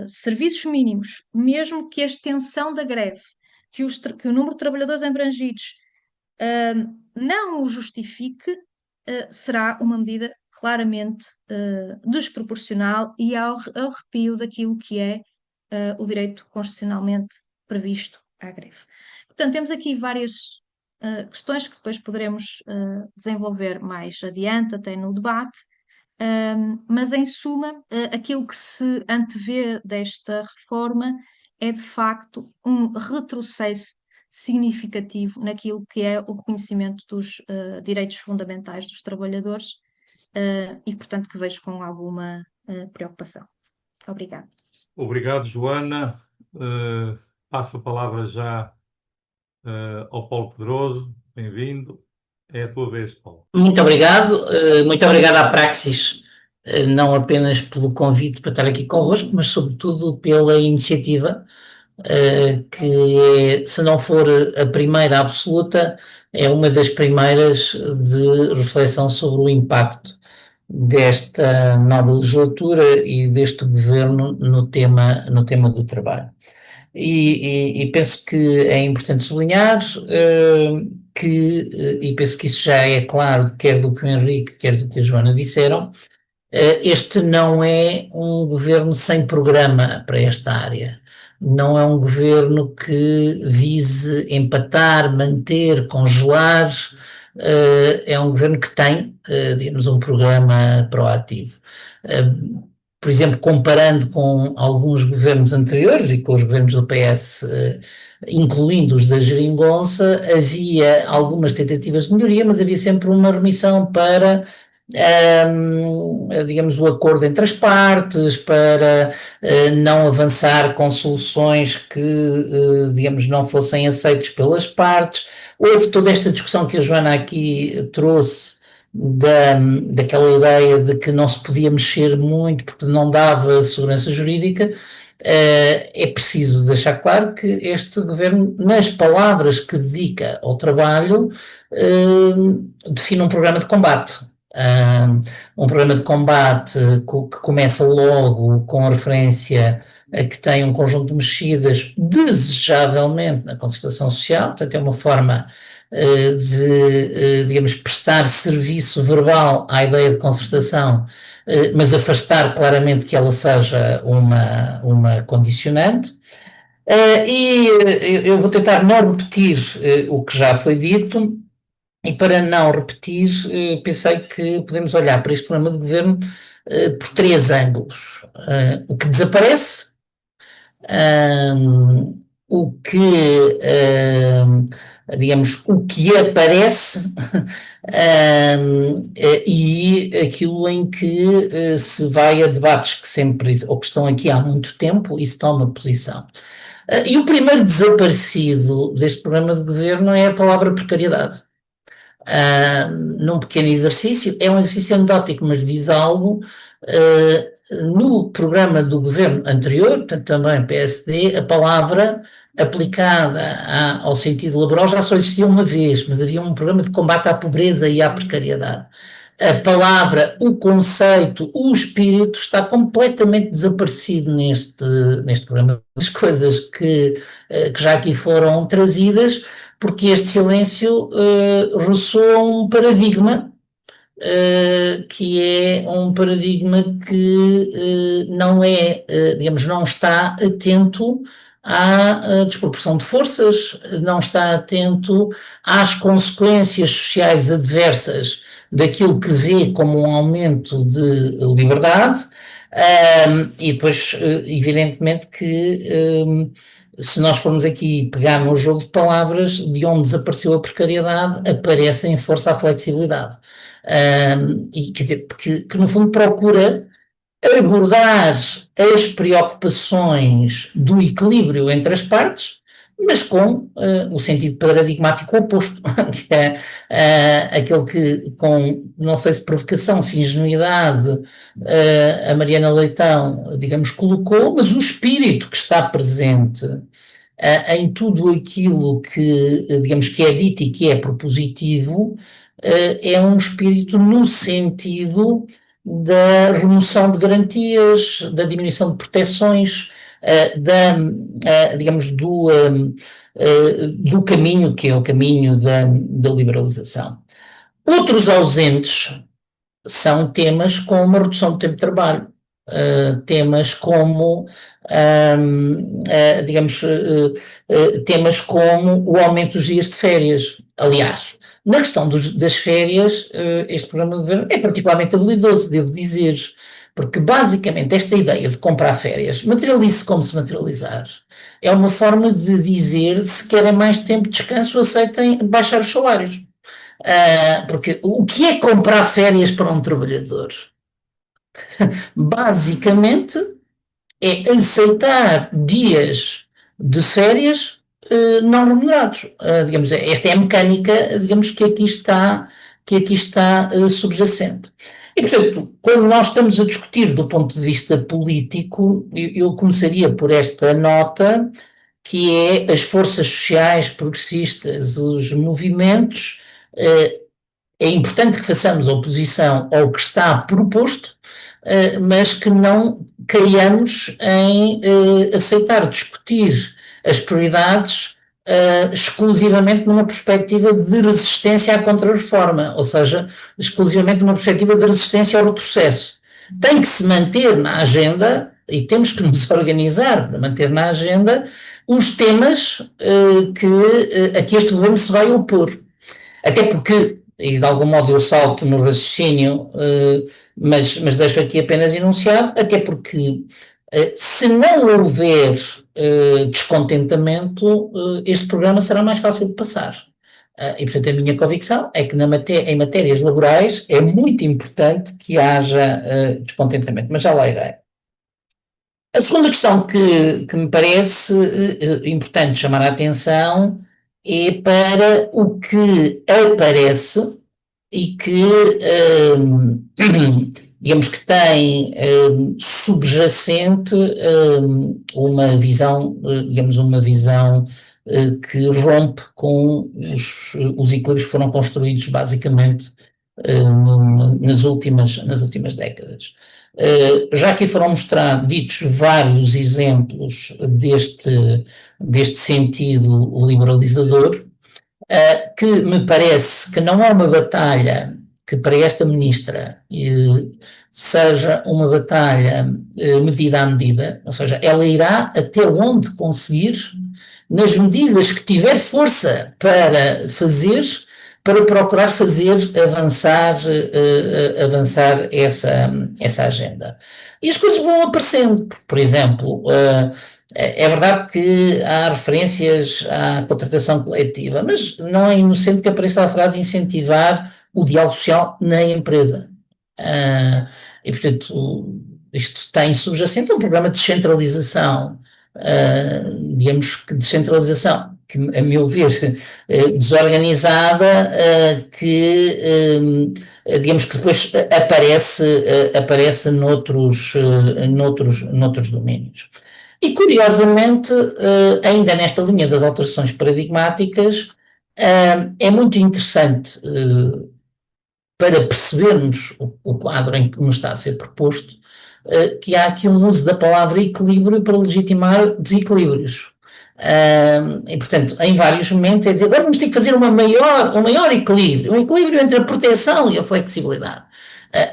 Speaker 2: serviços mínimos, mesmo que a extensão da greve, que o número de trabalhadores abrangidos não o justifique, será uma medida claramente desproporcional e ao arrepio daquilo que é o direito constitucionalmente previsto à greve. Portanto, temos aqui várias questões que depois poderemos desenvolver mais adiante, até no debate, mas em suma, aquilo que se antevê desta reforma é de facto um retrocesso significativo naquilo que é o reconhecimento dos direitos fundamentais dos trabalhadores e, portanto, que vejo com alguma preocupação. Obrigada.
Speaker 1: Obrigado, Joana. Passo a palavra já ao Paulo Pedroso. Bem-vindo. É a tua vez, Paulo.
Speaker 3: Muito obrigado. Muito obrigado à Praxis, não apenas pelo convite para estar aqui convosco, mas sobretudo pela iniciativa, que se não for a primeira absoluta, é uma das primeiras de reflexão sobre o impacto desta nova legislatura e deste governo no tema do trabalho. E penso que é importante sublinhar e penso que isso já é claro, quer do que o Henrique, quer do que a Joana disseram, este não é um governo sem programa para esta área. não é um governo que vise empatar, manter, congelar, é um governo que tem, digamos, um programa proativo. Por exemplo, comparando com alguns governos anteriores e com os governos do PS, incluindo os da Geringonça, havia algumas tentativas de melhoria, mas havia sempre uma remissão para, digamos, o acordo entre as partes, para não avançar com soluções que, digamos, não fossem aceitas pelas partes. Houve toda esta discussão que a Joana aqui trouxe, daquela ideia de que não se podia mexer muito porque não dava segurança jurídica. É preciso deixar claro que este governo, nas palavras que dedica ao trabalho, define um programa de combate. Um programa de combate que começa logo com a referência a que tem um conjunto de mexidas desejavelmente na concertação social, portanto é uma forma de, digamos, prestar serviço verbal à ideia de concertação, mas afastar claramente que ela seja uma condicionante. E eu vou tentar não repetir o que já foi dito, e para não repetir, pensei que podemos olhar para este programa de governo por 3 ângulos. O que desaparece, o que, digamos, o que aparece e aquilo em que se vai a debates que sempre, ou que estão aqui há muito tempo e se toma posição. E o primeiro desaparecido deste programa de governo é a palavra precariedade. Num pequeno exercício, é um exercício anedótico, mas diz algo. No programa do governo anterior, portanto também PSD, a palavra aplicada ao sentido laboral já só existia uma vez, mas havia um programa de combate à pobreza e à precariedade. A palavra, o conceito, o espírito está completamente desaparecido neste programa. As coisas que já aqui foram trazidas, porque este silêncio ressoa um paradigma, que é um paradigma que não é, digamos, não está atento à desproporção de forças, não está atento às consequências sociais adversas daquilo que vê como um aumento de liberdade, e depois, evidentemente, que se nós formos aqui pegar no jogo de palavras, de onde desapareceu a precariedade, aparece em força a flexibilidade. E quer dizer, que no fundo procura abordar as preocupações do equilíbrio entre as partes, mas com o sentido paradigmático oposto, que é aquele que, com, não sei se provocação, se ingenuidade, a Mariana Leitão, digamos, colocou, mas o espírito que está presente em tudo aquilo que, digamos, que é dito e que é propositivo, é um espírito no sentido da remoção de garantias, da diminuição de proteções, digamos, do caminho que é o caminho da liberalização. Outros ausentes são temas como a redução do tempo de trabalho, temas como, digamos, temas como o aumento dos dias de férias. Aliás, na questão das férias, este programa de governo é particularmente habilidoso, devo dizer, porque basicamente esta ideia de comprar férias, materialize-se como se materializar, é uma forma de dizer, se querem mais tempo de descanso, aceitem baixar os salários. Porque o que é comprar férias para um trabalhador? Basicamente é aceitar dias de férias não remunerados. Digamos, esta é a mecânica, digamos, que aqui está subjacente. E, portanto, quando nós estamos a discutir do ponto de vista político, eu começaria por esta nota, que é as forças sociais progressistas, os movimentos. É importante que façamos oposição ao que está proposto, mas que não caiamos em aceitar discutir as prioridades exclusivamente numa perspectiva de resistência à contra-reforma, ou seja, exclusivamente numa perspectiva de resistência ao retrocesso. Tem que se manter na agenda e temos que nos organizar para manter na agenda os temas a que este governo se vai opor. Até porque, e de algum modo eu salto no raciocínio, mas deixo aqui apenas enunciado, até porque se não houver descontentamento, este programa será mais fácil de passar. E, portanto, a minha convicção é que em matérias laborais é muito importante que haja descontentamento, mas já lá irei. A segunda questão que me parece importante chamar a atenção é para o que aparece e que, digamos que tem subjacente uma visão, que rompe com os equilíbrios que foram construídos basicamente nas últimas décadas. Já aqui foram ditos vários exemplos deste sentido liberalizador, que me parece que não é uma batalha que para esta ministra seja uma batalha medida a medida, ou seja, ela irá até onde conseguir, nas medidas que tiver força para fazer, para procurar fazer avançar essa agenda. E as coisas vão aparecendo, por exemplo, é verdade que há referências à contratação coletiva, mas não é inocente que apareça a frase incentivar o diálogo social na empresa. E, portanto, isto tem subjacente um programa de descentralização, digamos que descentralização, que, a meu ver, desorganizada, digamos que depois aparece noutros domínios. E, curiosamente, ainda nesta linha das alterações paradigmáticas, é muito interessante para percebermos o quadro em que nos está a ser proposto, que há aqui um uso da palavra equilíbrio para legitimar desequilíbrios. E, portanto, em vários momentos é dizer, agora vamos ter que fazer um maior equilíbrio, um equilíbrio entre a proteção e a flexibilidade.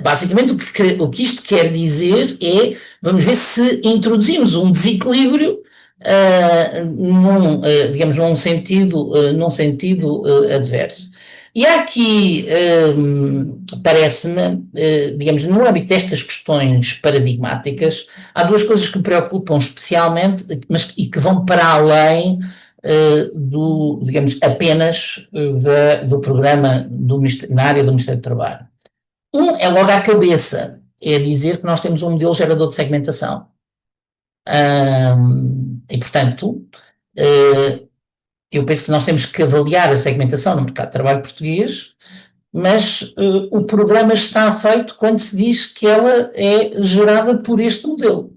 Speaker 3: Basicamente, o que isto quer dizer é, vamos ver se introduzimos um desequilíbrio num sentido adverso. E há aqui, parece-me, digamos, no âmbito destas questões paradigmáticas, há duas coisas que me preocupam especialmente, e que vão para além digamos, apenas do programa na área do Ministério do Trabalho. É logo à cabeça, é dizer que nós temos um modelo gerador de segmentação. E, portanto, eu penso que nós temos que avaliar a segmentação no mercado de trabalho português, mas o programa está feito quando se diz que ela é gerada por este modelo.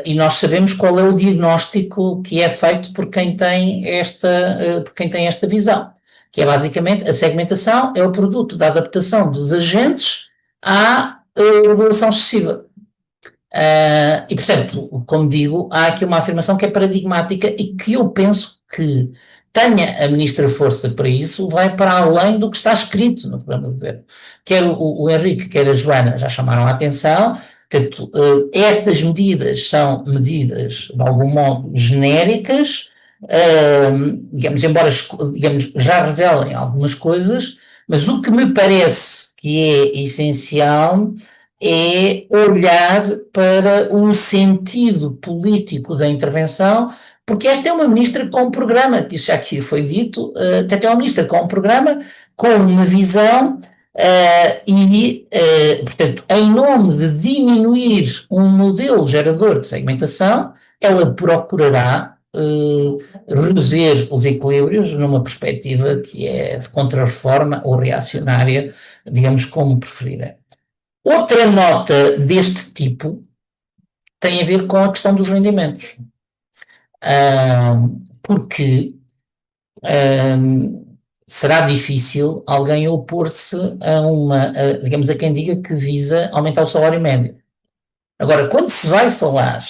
Speaker 3: E nós sabemos qual é o diagnóstico que é feito por quem tem esta visão, que é basicamente a segmentação é o produto da adaptação dos agentes à regulação excessiva. E, portanto, como digo, há aqui uma afirmação que é paradigmática e que eu penso que tenha a ministra força para isso, vai para além do que está escrito no programa de governo. Quer o Henrique, quer a Joana já chamaram a atenção, que estas medidas são medidas, de algum modo, genéricas, digamos, embora já revelem algumas coisas, mas o que me parece que é essencial é olhar para o sentido político da intervenção, porque esta é uma ministra com um programa, que isso já aqui foi dito, é uma ministra com um programa, com uma visão, portanto, em nome de diminuir um modelo gerador de segmentação, ela procurará rever os equilíbrios numa perspectiva que é de contra-reforma ou reacionária, digamos como preferirem. Outra nota deste tipo tem a ver com a questão dos rendimentos, porque será difícil alguém opor-se digamos, a quem diga que visa aumentar o salário médio. Agora, quando se vai falar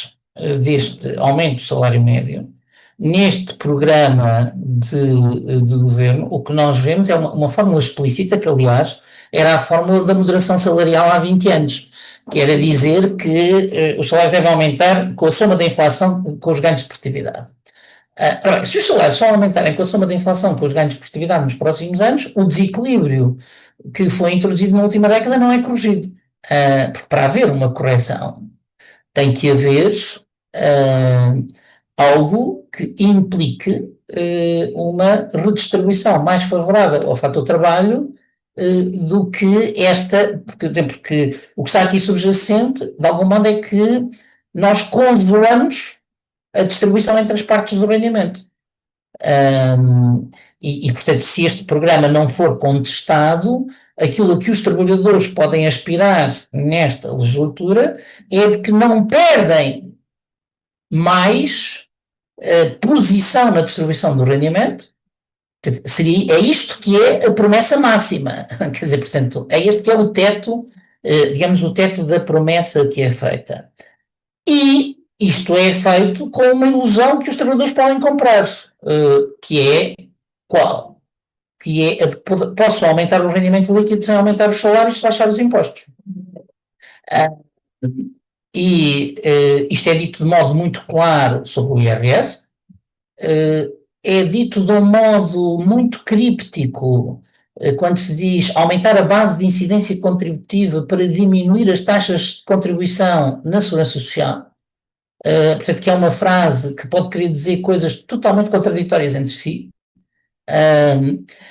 Speaker 3: deste aumento do salário médio, neste programa de governo, o que nós vemos é uma fórmula explícita que, aliás, era a fórmula da moderação salarial há 20 anos, que era dizer que os salários devem aumentar com a soma da inflação, com os ganhos de produtividade. Ora, se os salários só aumentarem com a soma da inflação, com os ganhos de produtividade nos próximos anos, o desequilíbrio que foi introduzido na última década não é corrigido. Porque para haver uma correção tem que haver algo que implique uma redistribuição mais favorável ao fator trabalho do que esta, porque o que está aqui subjacente, de algum modo, é que nós congelamos a distribuição entre as partes do rendimento. Portanto, se este programa não for contestado, aquilo a que os trabalhadores podem aspirar nesta legislatura é de que não perdem mais posição na distribuição do rendimento. É isto que é a promessa máxima. Quer dizer, portanto, é este que é o teto, digamos, o teto da promessa que é feita. E isto é feito com uma ilusão que os trabalhadores podem comprar, que é qual? Que é a de que possam aumentar o rendimento líquido sem aumentar os salários, se baixar os impostos. Isto é dito de modo muito claro sobre o IRS, é dito de um modo muito críptico quando se diz aumentar a base de incidência contributiva para diminuir as taxas de contribuição na segurança social. Portanto, que é uma frase que pode querer dizer coisas totalmente contraditórias entre si.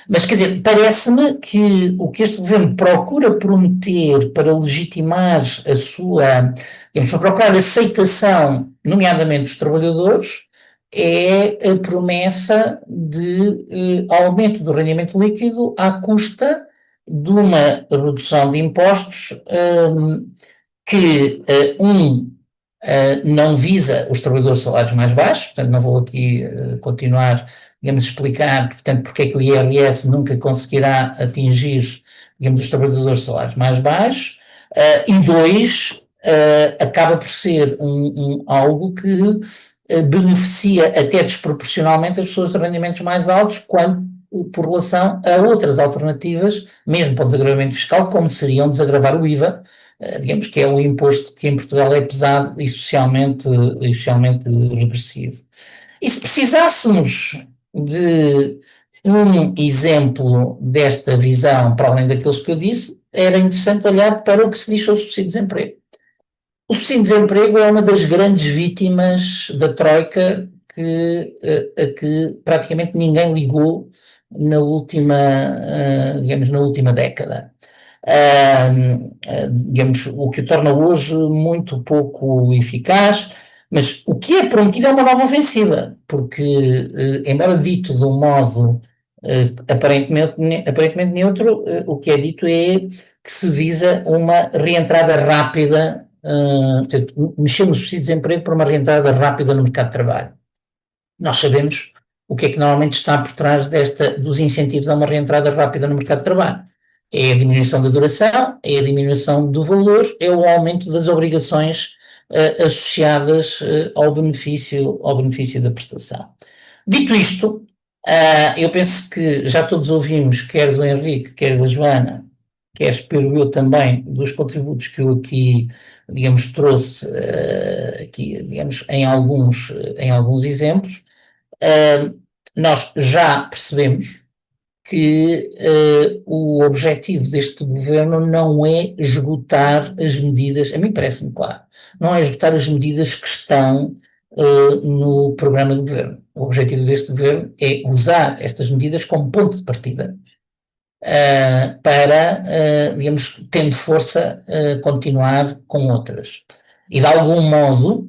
Speaker 3: Mas, quer dizer, parece-me que o que este governo procura prometer para legitimar a sua, digamos, para procurar aceitação, nomeadamente dos trabalhadores, é a promessa de aumento do rendimento líquido à custa de uma redução de impostos que, não visa os trabalhadores de salários mais baixos, portanto não vou aqui continuar, digamos, explicar, portanto, porque é que o IRS nunca conseguirá atingir, digamos, os trabalhadores de salários mais baixos, e dois, acaba por ser algo que beneficia até desproporcionalmente as pessoas de rendimentos mais altos quando por relação a outras alternativas, mesmo para o desagravamento fiscal, como seriam desagravar o IVA, digamos que é o imposto que em Portugal é pesado e socialmente regressivo. E se precisássemos de um exemplo desta visão, para além daqueles que eu disse, era interessante olhar para o que se diz sobre o subsídio de desemprego. O subsídio de desemprego é uma das grandes vítimas da Troika a que praticamente ninguém ligou na última década. Digamos, o que o torna hoje muito pouco eficaz, mas o que é prometido é uma nova ofensiva, porque, embora dito de um modo aparentemente neutro, o que é dito é que se visa uma reentrada rápida, portanto, mexer no subsídio de desemprego para uma reentrada rápida no mercado de trabalho. Nós sabemos o que é que normalmente está por trás dos incentivos a uma reentrada rápida no mercado de trabalho. É a diminuição da duração, é a diminuição do valor, é o aumento das obrigações associadas ao benefício da prestação. Dito isto, eu penso que já todos ouvimos, quer do Henrique, quer da Joana, quer, espero eu também, dos contributos que eu aqui, digamos, trouxe aqui, digamos, em alguns exemplos. Nós já percebemos que o objetivo deste governo não é esgotar as medidas, a mim parece-me claro, não é esgotar as medidas que estão no programa de governo. O objetivo deste governo é usar estas medidas como ponto de partida para, digamos, tendo força, continuar com outras. E de algum modo,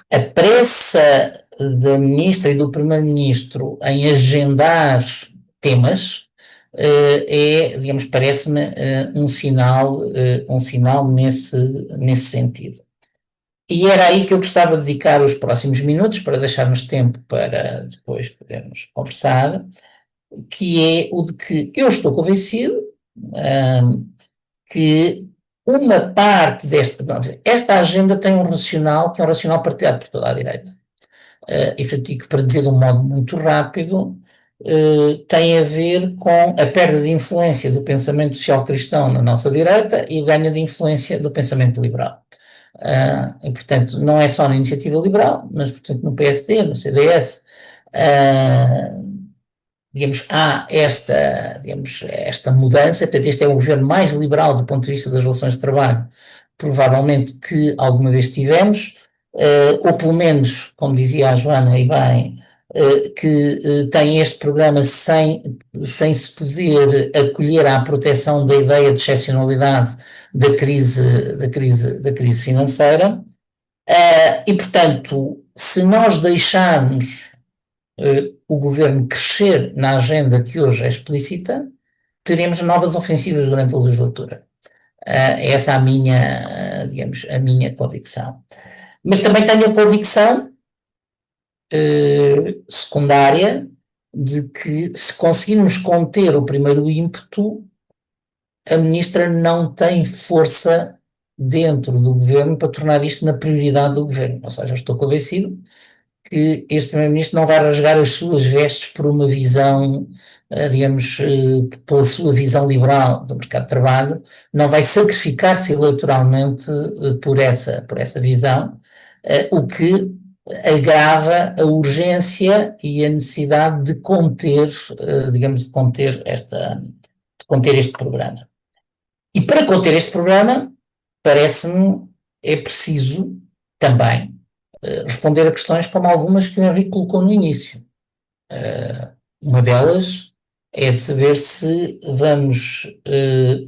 Speaker 3: a pressa da ministra e do primeiro-ministro em agendar temas digamos, parece-me um sinal nesse sentido. E era aí que eu gostava de dedicar os próximos minutos para deixarmos tempo para depois podermos conversar, que é o de que eu estou convencido que uma parte esta agenda tem um racional que é um racional partilhado por toda a direita. E, portanto, para dizer de um modo muito rápido, tem a ver com a perda de influência do pensamento social cristão na nossa direita e o ganho de influência do pensamento liberal. E, portanto, não é só na iniciativa liberal, mas, portanto, no PSD, no CDS, digamos, há esta mudança. Portanto, este é o governo mais liberal do ponto de vista das relações de trabalho, provavelmente, que alguma vez tivemos, ou pelo menos, como dizia a Joana, e bem, que tem este programa sem se poder acolher à proteção da ideia de excepcionalidade da crise financeira. E, portanto, se nós deixarmos o governo crescer na agenda que hoje é explícita, teremos novas ofensivas durante a legislatura. Essa é a minha convicção. Mas também tenho a convicção secundária de que, se conseguirmos conter o primeiro ímpeto, a ministra não tem força dentro do governo para tornar isto na prioridade do governo. Ou seja, estou convencido que este primeiro-ministro não vai rasgar as suas vestes por uma visão, pela sua visão liberal do mercado de trabalho, não vai sacrificar-se eleitoralmente por essa visão, o que agrava a urgência e a necessidade de conter este programa. E para conter este programa, parece-me, é preciso também responder a questões como algumas que o Henrique colocou no início. Uma delas é de saber se vamos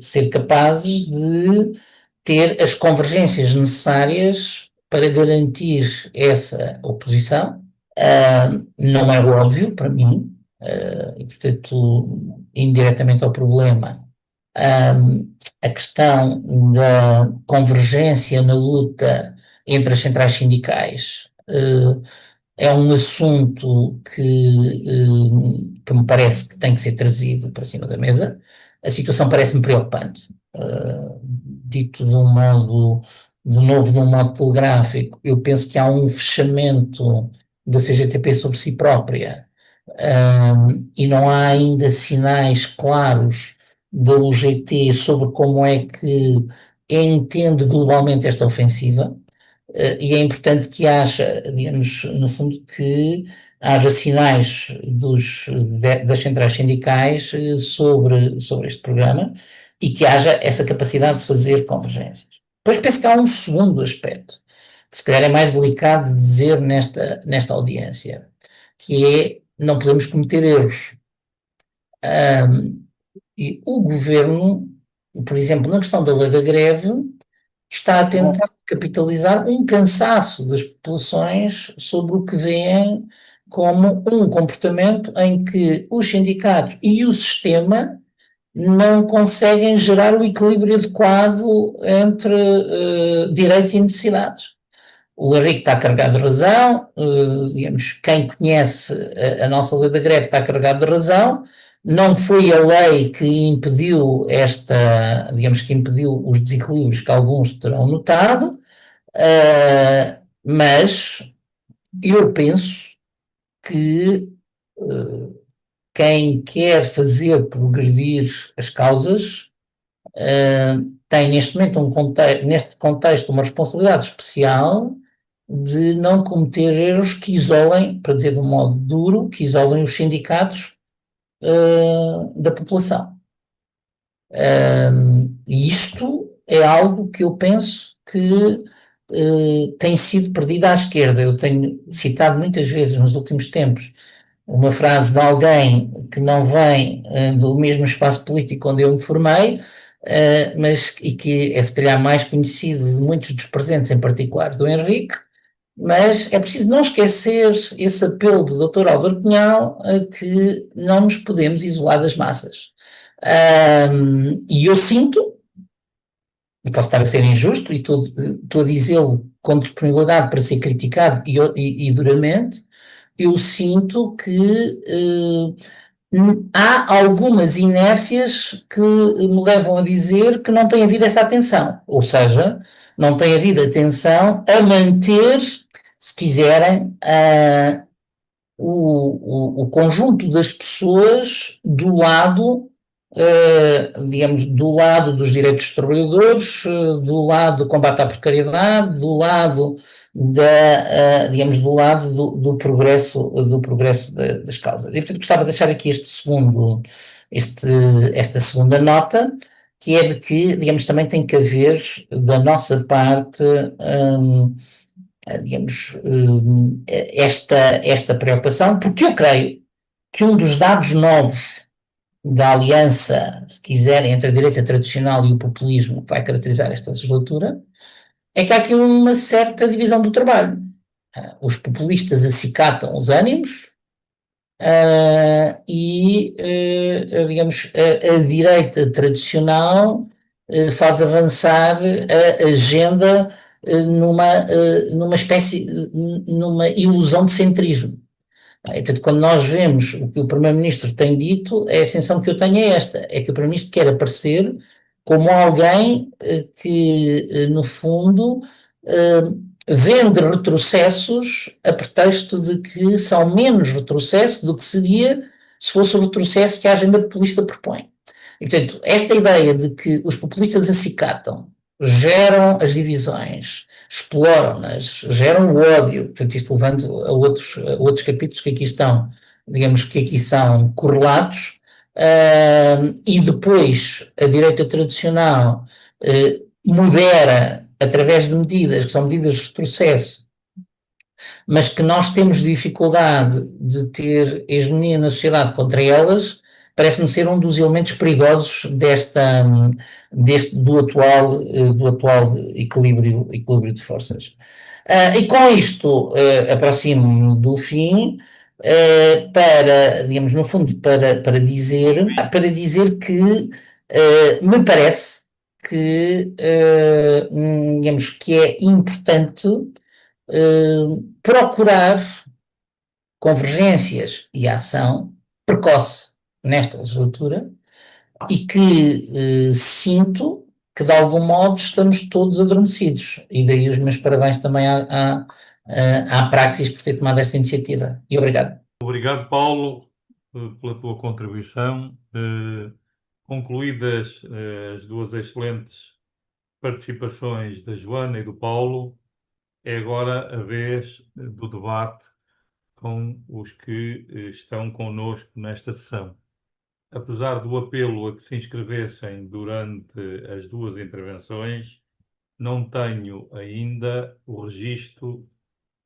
Speaker 3: ser capazes de ter as convergências necessárias para garantir essa oposição. Não é óbvio para mim, e, portanto, indiretamente ao problema, a questão da convergência na luta entre as centrais sindicais é um assunto que me parece que tem que ser trazido para cima da mesa. A situação parece-me preocupante. Dito de novo, de um modo telegráfico, eu penso que há um fechamento da CGTP sobre si própria, e não há ainda sinais claros da UGT sobre como é que entende globalmente esta ofensiva. E é importante que haja, digamos, no fundo, que haja sinais das centrais sindicais sobre este programa e que haja essa capacidade de fazer convergências. Depois penso que há um segundo aspecto, que se calhar é mais delicado de dizer nesta audiência, que é: não podemos cometer erros. E o governo, por exemplo, na questão da lei da greve, está a tentar capitalizar um cansaço das populações sobre o que veem como um comportamento em que os sindicatos e o sistema não conseguem gerar o equilíbrio adequado entre direitos e necessidades. O Henrique está carregado de razão, digamos, quem conhece a nossa lei da greve está carregado de razão. Não foi a lei que impediu os desequilíbrios que alguns terão notado, mas eu penso que quem quer fazer progredir as causas tem neste momento neste contexto uma responsabilidade especial de não cometer erros que isolem, para dizer de um modo duro, que isolem os sindicatos da população. E isto é algo que eu penso que tem sido perdido à esquerda. Eu tenho citado muitas vezes nos últimos tempos uma frase de alguém que não vem do mesmo espaço político onde eu me formei, e que é se calhar mais conhecido de muitos dos presentes, em particular do Henrique. Mas é preciso não esquecer esse apelo do Dr. Álvaro Cunhal, que não nos podemos isolar das massas. E eu sinto, e posso estar a ser injusto, e estou a dizê-lo com disponibilidade para ser criticado e duramente, eu sinto que há algumas inércias que me levam a dizer que não tem havido essa atenção. Ou seja, não tem havido atenção a manter, se quiserem, o conjunto das pessoas do lado, digamos, do lado dos direitos dos trabalhadores, do lado do combate à precariedade, do lado digamos, do lado do progresso das causas. E, portanto, gostava de deixar aqui esta segunda nota, que é de que, digamos, também tem que haver da nossa parte, digamos, esta preocupação, porque eu creio que um dos dados novos da aliança, se quiserem, entre a direita tradicional e o populismo que vai caracterizar esta legislatura, é que há aqui uma certa divisão do trabalho. Os populistas acicatam os ânimos e, digamos, a direita tradicional faz avançar a agenda numa espécie, numa ilusão de centrismo. E, portanto, quando nós vemos o que o Primeiro-Ministro tem dito, a sensação que eu tenho é esta, é que o Primeiro-Ministro quer aparecer como alguém que, no fundo, vende retrocessos a pretexto de que são menos retrocesso do que seria se fosse o retrocesso que a agenda populista propõe. E, portanto, esta ideia de que os populistas acicatam, geram as divisões, exploram-nas, geram o ódio, portanto, isto levando a outros capítulos que aqui estão, digamos que aqui são correlatos, e depois a direita tradicional modera através de medidas que são medidas de retrocesso, mas que nós temos dificuldade de ter hegemonia na sociedade contra elas, parece-me ser um dos elementos perigosos do atual equilíbrio de forças. E com isto aproximo-me do fim, digamos, no fundo, para dizer que me parece que, digamos, que é importante procurar convergências e ação precoce nesta legislatura e que sinto que de algum modo estamos todos adormecidos, e daí os meus parabéns também à Praxis por ter tomado esta iniciativa, e obrigado.
Speaker 1: Obrigado, Paulo, pela tua contribuição. Concluídas as duas excelentes participações da Joana e do Paulo, é agora a vez do debate com os que estão connosco nesta sessão. Apesar do apelo a que se inscrevessem durante as duas intervenções, não tenho ainda o registro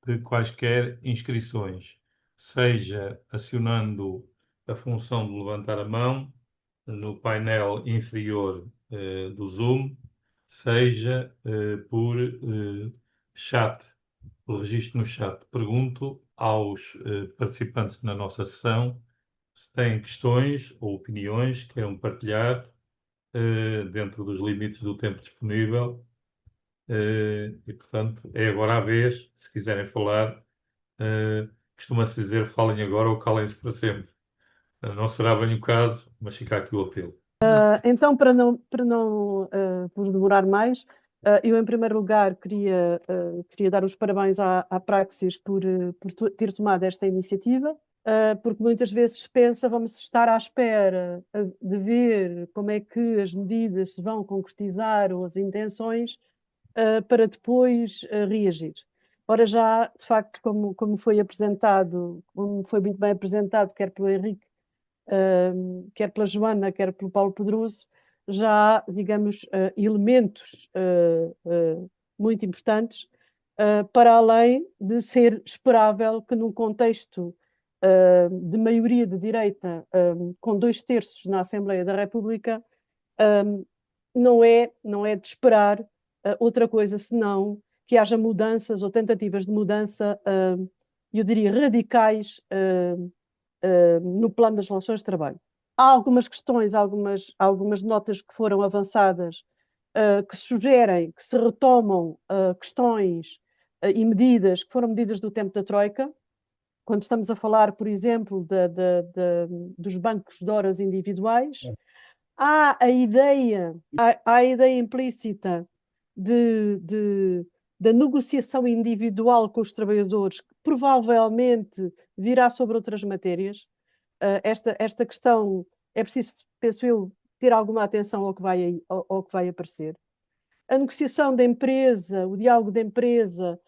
Speaker 1: de quaisquer inscrições, seja acionando a função de levantar a mão no painel inferior do Zoom, seja por chat, o registro no chat. Pergunto aos participantes na nossa sessão se têm questões ou opiniões que queiram partilhar dentro dos limites do tempo disponível. E, portanto, é agora a vez, se quiserem falar, costuma-se dizer falem agora ou calem-se para sempre. Não será bem o caso, mas fica aqui o apelo.
Speaker 4: Então, para não vos demorar mais, eu, em primeiro lugar, queria dar os parabéns à Praxis por ter tomado esta iniciativa, porque muitas vezes se pensa, vamos estar à espera de ver como é que as medidas se vão concretizar ou as intenções para depois reagir. Ora, já, de facto, como foi apresentado, como foi muito bem apresentado, quer pelo Henrique, quer pela Joana, quer pelo Paulo Pedroso, já há, digamos, elementos muito importantes, para além de ser esperável que num contexto de maioria de direita, com 2/3 na Assembleia da República, não é de esperar outra coisa senão que haja mudanças ou tentativas de mudança, eu diria, radicais no plano das relações de trabalho. Há algumas questões, algumas notas que foram avançadas que sugerem que se retomam questões e medidas que foram medidas do tempo da Troika, quando estamos a falar, por exemplo, dos bancos de horas individuais. Há a ideia implícita de da negociação individual com os trabalhadores, que provavelmente virá sobre outras matérias. Esta questão é preciso, penso eu, ter alguma atenção ao que vai aparecer. A negociação da empresa, o diálogo da empresa,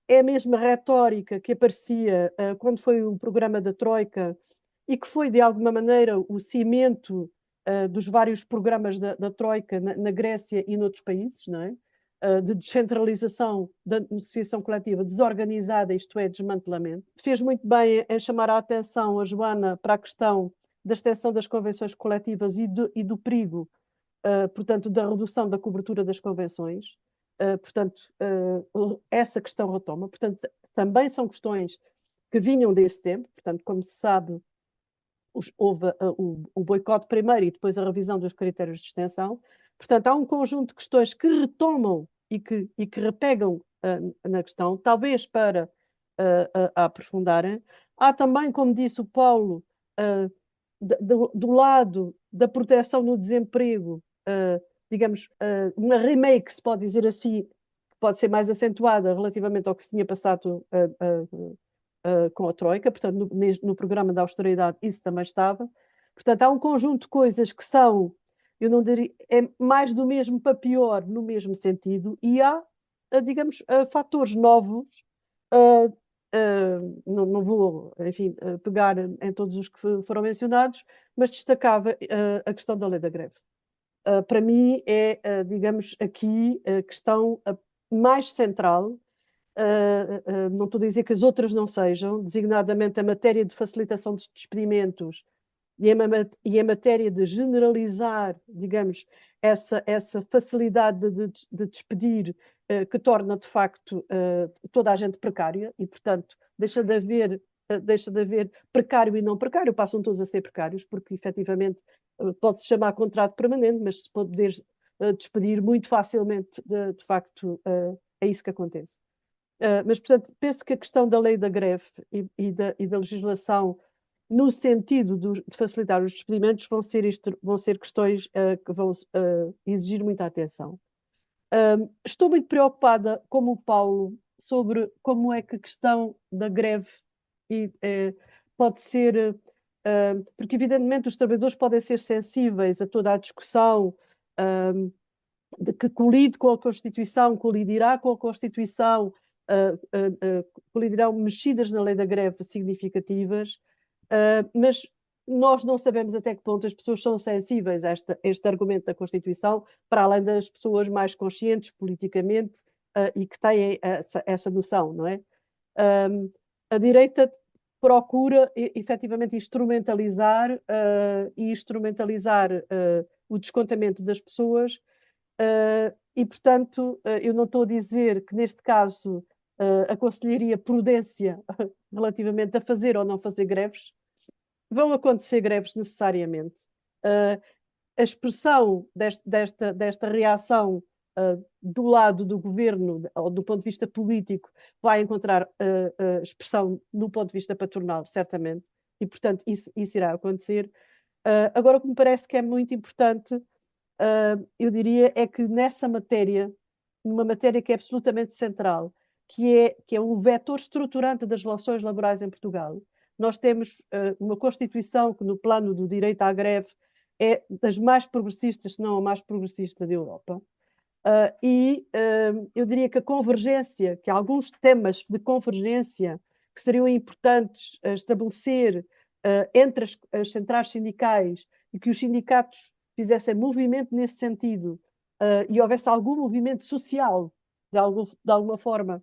Speaker 4: é a mesma retórica que aparecia quando foi o programa da Troika e que foi, de alguma maneira, o cimento dos vários programas da Troika na Grécia e noutros países, não é? De descentralização da negociação coletiva desorganizada, isto é, desmantelamento. Fez muito bem em chamar a atenção a Joana para a questão da extensão das convenções coletivas e do perigo, portanto, da redução da cobertura das convenções. Portanto, essa questão retoma. Portanto, também são questões que vinham desse tempo. Portanto, como se sabe, houve o boicote primeiro e depois a revisão dos critérios de extensão. Portanto, há um conjunto de questões que retomam e que repegam na questão, talvez para a aprofundarem. Há também, como disse o Paulo, do lado da proteção no desemprego, digamos, uma remake, se pode dizer assim, que pode ser mais acentuada relativamente ao que se tinha passado com a Troika. Portanto, no programa da austeridade isso também estava. Portanto, há um conjunto de coisas que são, eu não diria, é mais do mesmo para pior, no mesmo sentido, e há, digamos, fatores novos. Não vou, enfim, pegar em todos os que foram mencionados, mas destacava a questão da lei da greve. Para mim é, digamos, aqui a questão mais central. Não estou a dizer que as outras não sejam, designadamente a matéria de facilitação de despedimentos e em matéria de generalizar, digamos, essa facilidade de despedir, que torna de facto toda a gente precária e, portanto, deixa de haver precário e não precário, passam todos a ser precários, porque efetivamente pode-se chamar contrato permanente, mas se poder despedir muito facilmente, de facto, é isso que acontece. Mas, portanto, penso que a questão da lei da greve e da legislação no sentido de facilitar os despedimentos vão ser questões que vão exigir muita atenção. Estou muito preocupada, como o Paulo, sobre como é que a questão da greve pode ser, porque evidentemente os trabalhadores podem ser sensíveis a toda a discussão de que colide com a Constituição, colidirá com a Constituição, colidirão mexidas na lei da greve significativas, mas nós não sabemos até que ponto as pessoas são sensíveis a este argumento da Constituição, para além das pessoas mais conscientes politicamente e que têm essa noção, não é? A direita procura efetivamente instrumentalizar o descontentamento das pessoas e, portanto, eu não estou a dizer que neste caso aconselharia prudência relativamente a fazer ou não fazer greves. Vão acontecer greves necessariamente. A expressão desta reação do lado do governo, ou do ponto de vista político, vai encontrar expressão no ponto de vista patronal, certamente, e, portanto, isso irá acontecer. Agora, o que me parece que é muito importante, eu diria, é que nessa matéria, numa matéria que é absolutamente central, que é um vetor estruturante das relações laborais em Portugal, nós temos uma Constituição que, no plano do direito à greve, é das mais progressistas, se não a mais progressista da Europa. Eu diria que a convergência, que há alguns temas de convergência que seriam importantes estabelecer entre as centrais sindicais e que os sindicatos fizessem movimento nesse sentido e houvesse algum movimento social, de alguma forma,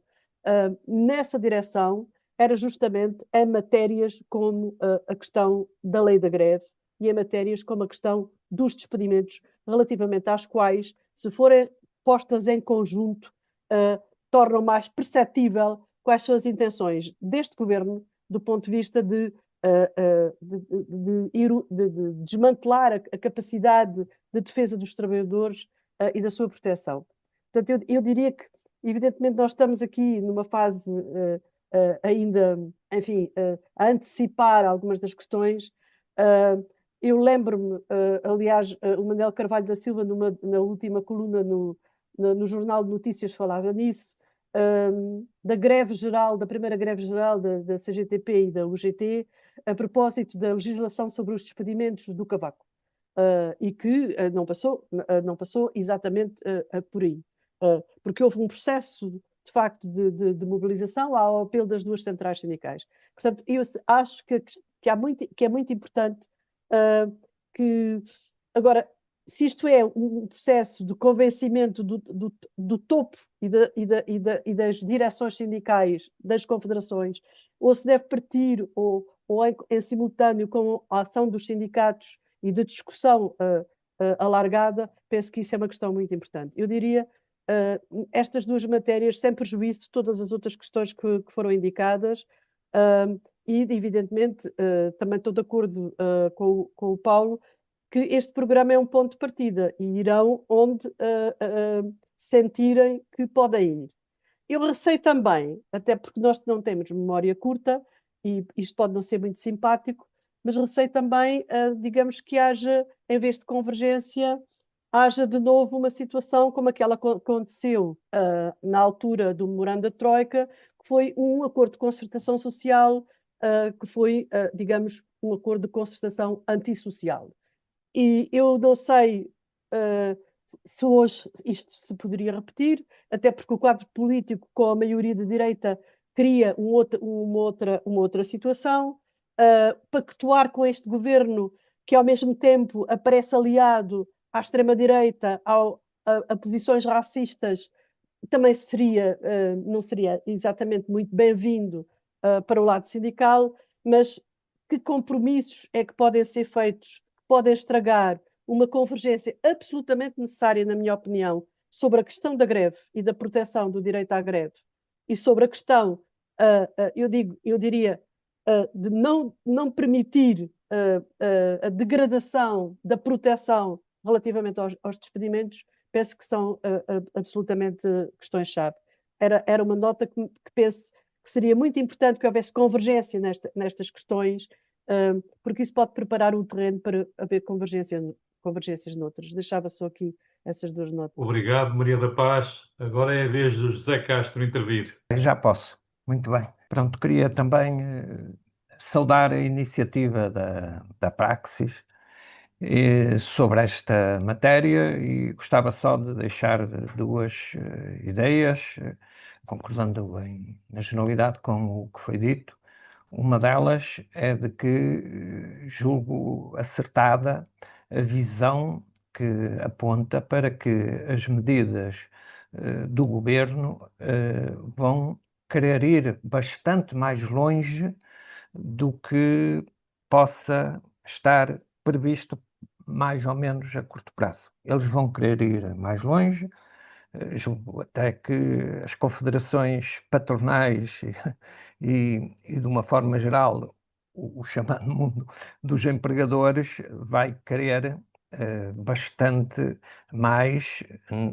Speaker 4: nessa direção, era justamente em matérias como a questão da lei da greve e em matérias como a questão dos despedimentos, relativamente às quais, se forem postas em conjunto, tornam mais perceptível quais são as intenções deste governo do ponto de vista de desmantelar a capacidade de defesa dos trabalhadores e da sua proteção. Portanto, eu diria que, evidentemente, nós estamos aqui numa fase ainda, enfim, a antecipar algumas das questões. Eu lembro-me, aliás, o Manuel Carvalho da Silva, na última coluna no Jornal de Notícias falava nisso, da greve geral, da primeira greve geral da CGTP e da UGT, a propósito da legislação sobre os despedimentos do Cavaco. E que não passou exatamente por aí. Porque houve um processo, de facto, de mobilização ao apelo das duas centrais sindicais. Portanto, eu acho que é muito importante que... Agora, se isto é um processo de convencimento do topo e das direções sindicais, das confederações, ou se deve partir ou em simultâneo com a ação dos sindicatos e de discussão alargada, penso que isso é uma questão muito importante. Eu diria estas duas matérias, sem prejuízo de todas as outras questões que foram indicadas, e, evidentemente, também estou de acordo com o Paulo, que este programa é um ponto de partida e irão onde sentirem que podem ir. Eu receio também, até porque nós não temos memória curta, e isto pode não ser muito simpático, mas receio também, digamos, que haja, em vez de convergência, haja de novo uma situação como aquela que aconteceu na altura do memorando da Troika, que foi um acordo de concertação social, que foi, digamos, um acordo de concertação antissocial. E eu não sei se hoje isto se poderia repetir, até porque o quadro político com a maioria de direita cria uma outra situação. Pactuar com este governo que ao mesmo tempo aparece aliado à extrema-direita, a posições racistas, também não seria exatamente muito bem-vindo para o lado sindical, mas que compromissos é que podem ser feitos, que podem estragar uma convergência absolutamente necessária, na minha opinião, sobre a questão da greve e da proteção do direito à greve e sobre a questão, eu diria, de não permitir a degradação da proteção relativamente aos despedimentos, penso que são absolutamente questões-chave. Era uma nota que penso que seria muito importante que houvesse convergência nestas questões, porque isso pode preparar o terreno para haver convergências noutras. Deixava só aqui essas duas notas.
Speaker 1: Obrigado, Maria da Paz. Agora é a vez do José Castro intervir.
Speaker 5: Já posso. Muito bem. Pronto, queria também saudar a iniciativa da Praxis sobre esta matéria e gostava só de deixar duas ideias, concordando na generalidade com o que foi dito. Uma delas é de que julgo acertada a visão que aponta para que as medidas do governo vão querer ir bastante mais longe do que possa estar previsto mais ou menos a curto prazo. Eles vão querer ir mais longe, julgo até que as confederações patronais e de uma forma geral o chamado mundo dos empregadores vai querer bastante mais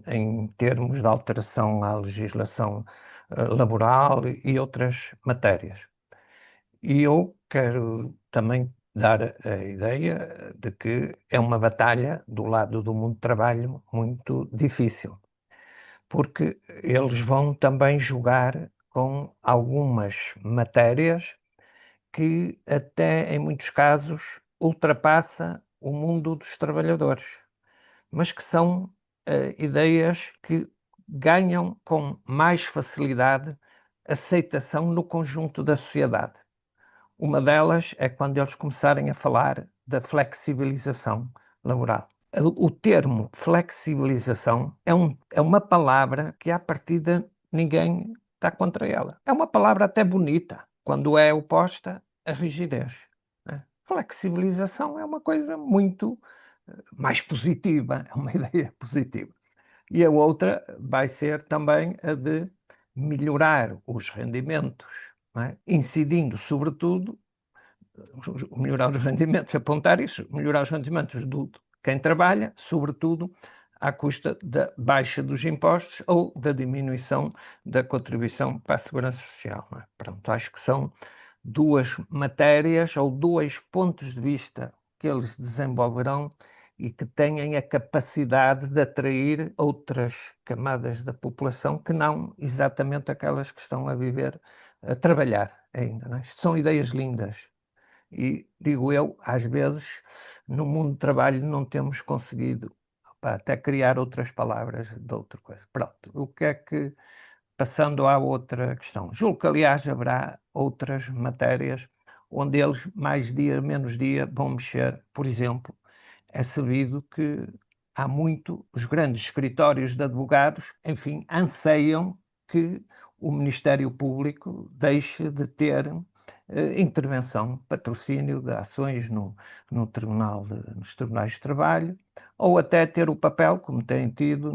Speaker 5: em termos de alteração à legislação laboral e outras matérias. E eu quero também dar a ideia de que é uma batalha do lado do mundo do trabalho muito difícil, porque eles vão também jogar com algumas matérias que até em muitos casos ultrapassa o mundo dos trabalhadores, mas que são ideias que ganham com mais facilidade aceitação no conjunto da sociedade. Uma delas é quando eles começarem a falar da flexibilização laboral. O termo flexibilização é uma palavra que, à partida, ninguém está contra ela. É uma palavra até bonita, quando é oposta à rigidez. Né? Flexibilização é uma coisa muito mais positiva, é uma ideia positiva. E a outra vai ser também a de melhorar os rendimentos, não é? Incidindo, sobretudo, melhorar os rendimentos, apontar isso, melhorar os rendimentos de quem trabalha, sobretudo à custa da baixa dos impostos ou da diminuição da contribuição para a segurança social. Não é? Pronto, acho que são duas matérias ou dois pontos de vista que eles desenvolverão e que tenham a capacidade de atrair outras camadas da população que não exatamente aquelas que estão a viver, a trabalhar ainda. Não é? Isto são ideias lindas. E, digo eu, às vezes, no mundo do trabalho não temos conseguido até criar outras palavras de outra coisa. Pronto, o que é que, passando à outra questão, julgo que, aliás, haverá outras matérias onde eles, mais dia, menos dia, vão mexer. Por exemplo, é sabido que há muito, os grandes escritórios de advogados, enfim, anseiam que o Ministério Público deixe de ter intervenção, patrocínio de ações nos tribunais de trabalho, ou até ter o papel, como têm tido,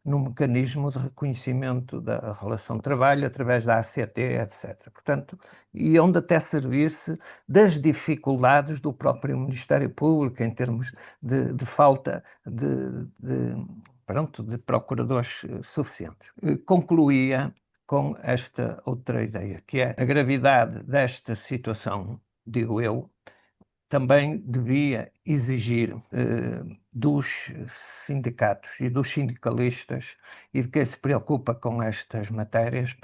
Speaker 5: no mecanismo de reconhecimento da relação de trabalho através da ACT, etc. Portanto, e onde até servir-se das dificuldades do próprio Ministério Público em termos de falta de procuradores suficientes. Concluía com esta outra ideia, que é a gravidade desta situação, digo eu, também devia exigir dos sindicatos e dos sindicalistas e de quem se preocupa com estas matérias,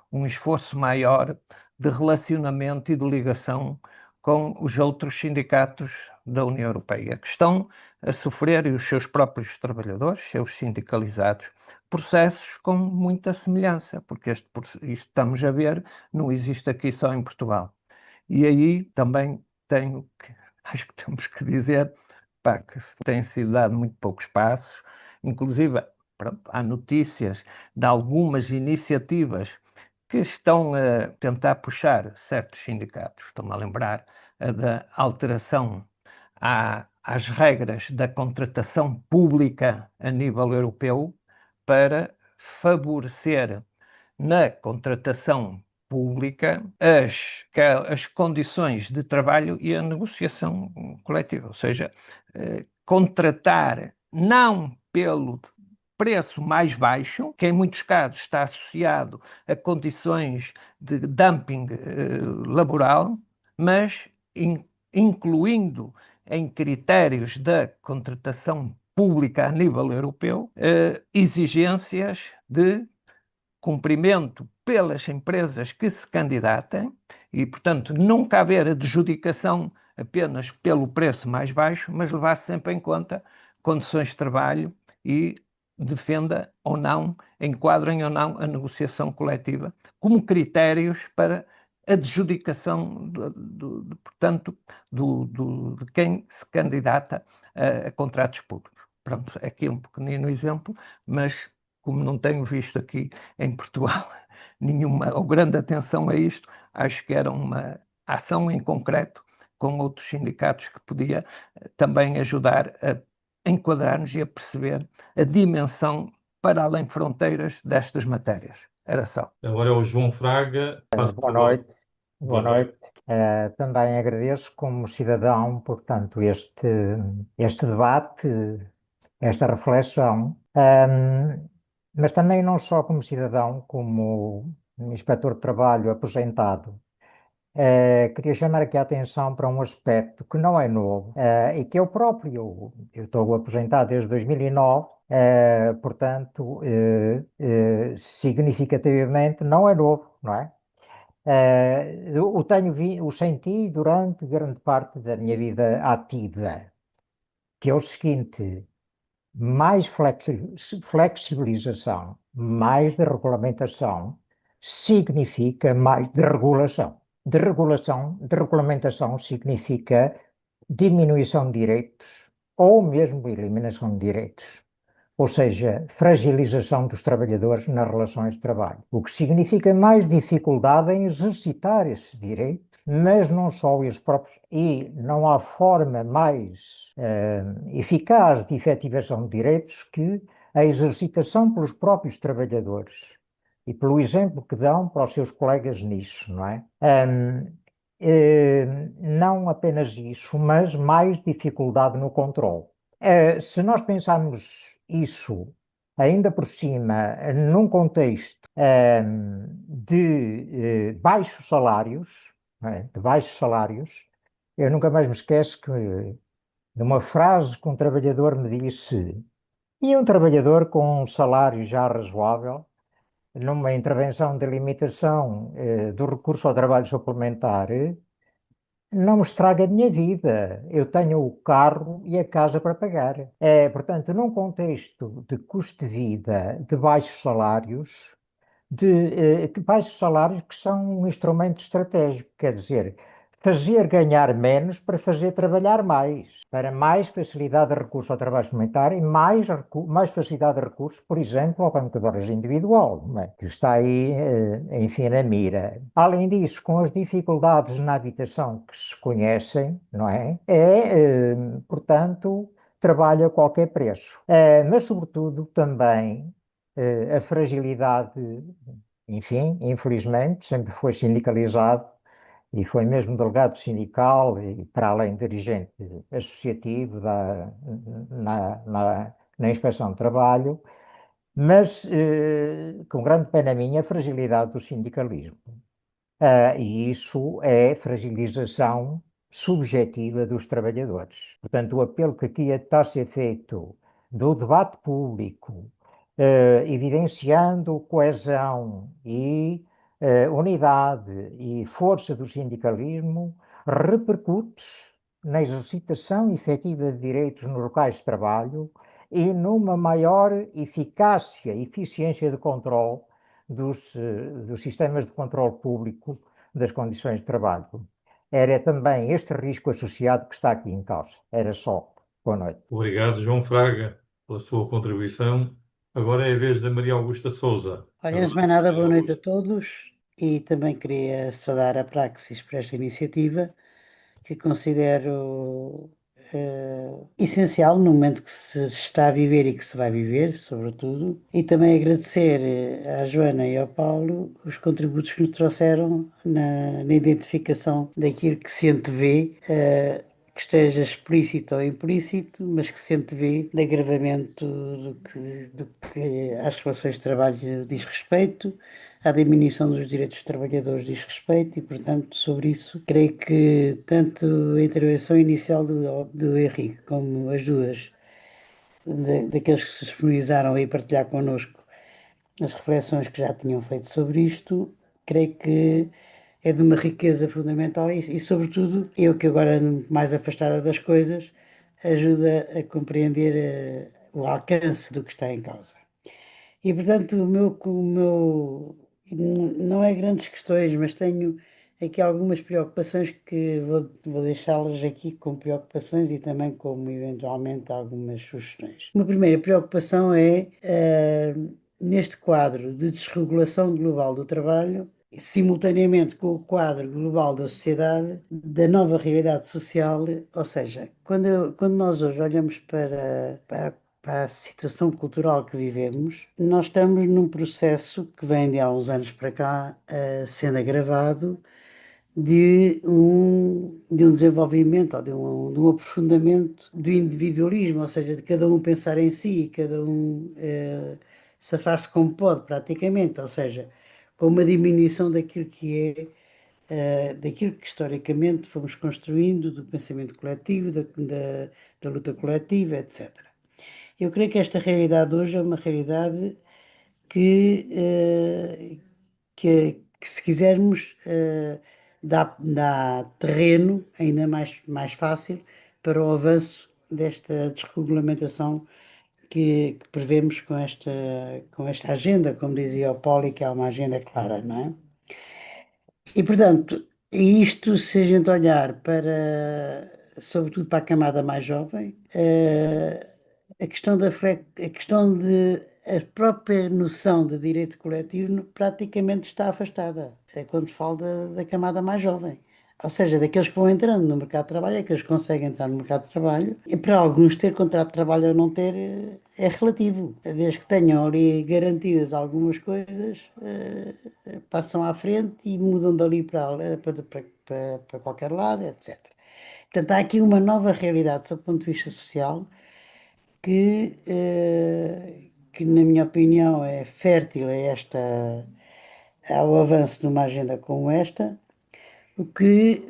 Speaker 5: um esforço maior de relacionamento e de ligação com os outros sindicatos da União Europeia, que estão a sofrer, e os seus próprios trabalhadores, seus sindicalizados, processos com muita semelhança, porque isto estamos a ver, não existe aqui só em Portugal. E aí também acho que temos que dizer que tem sido dado muito poucos passos, inclusive há notícias de algumas iniciativas que estão a tentar puxar certos sindicatos. Estou-me a lembrar da alteração às regras da contratação pública a nível europeu para favorecer na contratação pública as condições de trabalho e a negociação coletiva, ou seja, contratar não pelo preço mais baixo, que em muitos casos está associado a condições de dumping laboral, mas incluindo em critérios da contratação pública a nível europeu exigências de cumprimento pelas empresas que se candidatem e, portanto, nunca haver adjudicação apenas pelo preço mais baixo, mas levar sempre em conta condições de trabalho e defenda ou não, enquadrem ou não a negociação coletiva como critérios para a adjudicação, portanto, de quem se candidata a contratos públicos. Pronto, aqui um pequenino exemplo, mas como não tenho visto aqui em Portugal nenhuma ou grande atenção a isto, acho que era uma ação em concreto com outros sindicatos que podia também ajudar a enquadrar-nos e a perceber a dimensão para além fronteiras destas matérias. Era só.
Speaker 1: Agora é o João Fraga.
Speaker 6: Boa noite. Boa noite. Também agradeço como cidadão, portanto, este debate, esta reflexão, mas também não só como cidadão, como inspetor de trabalho aposentado. Queria chamar aqui a atenção para um aspecto que não é novo e que eu próprio, eu estou aposentado desde 2009, portanto, significativamente não é novo, não é? O senti durante grande parte da minha vida ativa, que é o seguinte: mais flexibilização, mais regulamentação, significa mais desregulação. Desregulamentação significa diminuição de direitos ou mesmo eliminação de direitos. Ou seja, fragilização dos trabalhadores nas relações de trabalho, o que significa mais dificuldade em exercitar esses direitos, mas não só eles próprios, e não há forma mais eficaz de efetivação de direitos que a exercitação pelos próprios trabalhadores e pelo exemplo que dão para os seus colegas nisso, não é? Não apenas isso, mas mais dificuldade no controle. Se nós pensarmos isso ainda por cima num contexto de baixos salários, eu nunca mais me esqueço que de uma frase que um trabalhador me disse, e um trabalhador com um salário já razoável, numa intervenção de limitação do recurso ao trabalho suplementar, não me estraga a minha vida. Eu tenho o carro e a casa para pagar. Portanto, num contexto de custo de vida, de baixos salários, de baixos salários que são um instrumento estratégico, quer dizer, fazer ganhar menos para fazer trabalhar mais, para mais facilidade de recurso ao trabalho suplementar e mais facilidade de recurso, por exemplo, ao banco de horas individual, não é? Que está aí, enfim, na mira. Além disso, com as dificuldades na habitação que se conhecem, não é? Portanto, trabalho a qualquer preço. Mas, sobretudo, também a fragilidade, enfim, infelizmente, sempre foi sindicalizado e foi mesmo delegado sindical e, para além, dirigente associativo na Inspeção de Trabalho, mas com grande pena minha, a fragilidade do sindicalismo. E isso é fragilização subjetiva dos trabalhadores. Portanto, o apelo que aqui está a ser feito do debate público, evidenciando coesão e unidade e força do sindicalismo, repercute na exercitação efetiva de direitos nos locais de trabalho e numa maior eficácia e eficiência de controle dos sistemas de controle público das condições de trabalho. Era também este risco associado que está aqui em causa. Era só. Boa noite.
Speaker 1: Obrigado, João Fraga, pela sua contribuição. Agora é a vez da Maria Augusta Souza.
Speaker 7: Olha, antes de mais nada, boa noite a todos e também queria saudar a Praxis por esta iniciativa que considero essencial no momento que se está a viver e que se vai viver, sobretudo, e também agradecer à Joana e ao Paulo os contributos que nos trouxeram na identificação daquilo que se antevê, que esteja explícito ou implícito, mas que se antevê de agravamento do que às relações de trabalho diz respeito, à diminuição dos direitos dos trabalhadores diz respeito e, portanto, sobre isso, creio que tanto a intervenção inicial do Henrique como as duas daqueles que se disponibilizaram a ir partilhar connosco as reflexões que já tinham feito sobre isto, creio que é de uma riqueza fundamental e sobretudo, eu que agora ando mais afastada das coisas, ajuda a compreender o alcance do que está em causa. E, portanto, não é grandes questões, mas tenho aqui algumas preocupações que vou deixá-las aqui como preocupações e também como, eventualmente, algumas sugestões. Uma primeira preocupação é, neste quadro de desregulação global do trabalho, simultaneamente com o quadro global da sociedade, da nova realidade social, ou seja, quando nós hoje olhamos para a situação cultural que vivemos, nós estamos num processo que vem de há uns anos para cá, sendo agravado, de um desenvolvimento ou de um aprofundamento do individualismo, ou seja, de cada um pensar em si, cada um safar-se como pode, praticamente, ou seja, com uma diminuição daquilo que historicamente fomos construindo, do pensamento coletivo, da luta coletiva, etc. Eu creio que esta realidade hoje é uma realidade que se quisermos, dá terreno ainda mais fácil para o avanço desta desregulamentação que prevemos com esta agenda, como dizia o Poli, que é uma agenda clara, não é? E, portanto, isto, se a gente olhar sobretudo para a camada mais jovem, a própria noção de direito coletivo praticamente está afastada, quando falo da camada mais jovem. Ou seja, daqueles que vão entrando no mercado de trabalho, aqueles que conseguem entrar no mercado de trabalho, e para alguns ter contrato de trabalho ou não ter é relativo. Desde que tenham ali garantidas algumas coisas, passam à frente e mudam dali para qualquer lado, etc. Portanto, há aqui uma nova realidade, do ponto de vista social, que na minha opinião é fértil ao avanço de uma agenda como esta, o que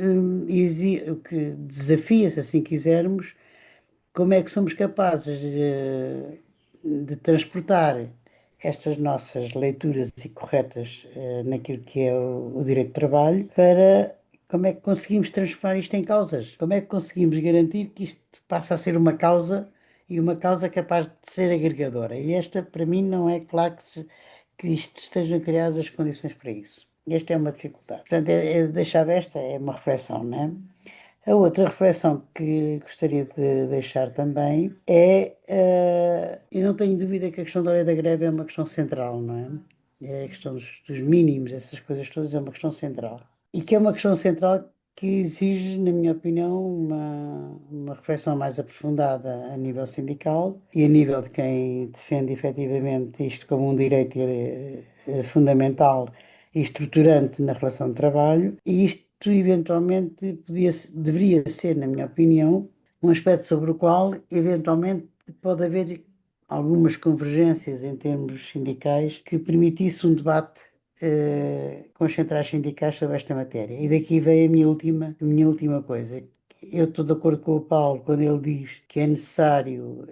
Speaker 7: desafia, se assim quisermos, como é que somos capazes de transportar estas nossas leituras e corretas naquilo que é o direito de trabalho para como é que conseguimos transformar isto em causas? Como é que conseguimos garantir que isto passa a ser uma causa e uma causa capaz de ser agregadora? E esta, para mim, não é claro que isto estejam criadas as condições para isso. Esta é uma dificuldade. Portanto, deixar esta é uma reflexão, não é? A outra reflexão que gostaria de deixar também é, eu não tenho dúvida que a questão da lei da greve é uma questão central, não é? É a questão dos mínimos, essas coisas todas, é uma questão central. E que é uma questão central que exige, na minha opinião, uma reflexão mais aprofundada a nível sindical e a nível de quem defende efetivamente isto como um direito fundamental e estruturante na relação de trabalho. E isto eventualmente deveria ser, na minha opinião, um aspecto sobre o qual eventualmente pode haver algumas convergências em termos sindicais que permitisse um debate com as centrais sindicais sobre esta matéria. E daqui veio a minha última coisa. Eu estou de acordo com o Paulo quando ele diz que é necessário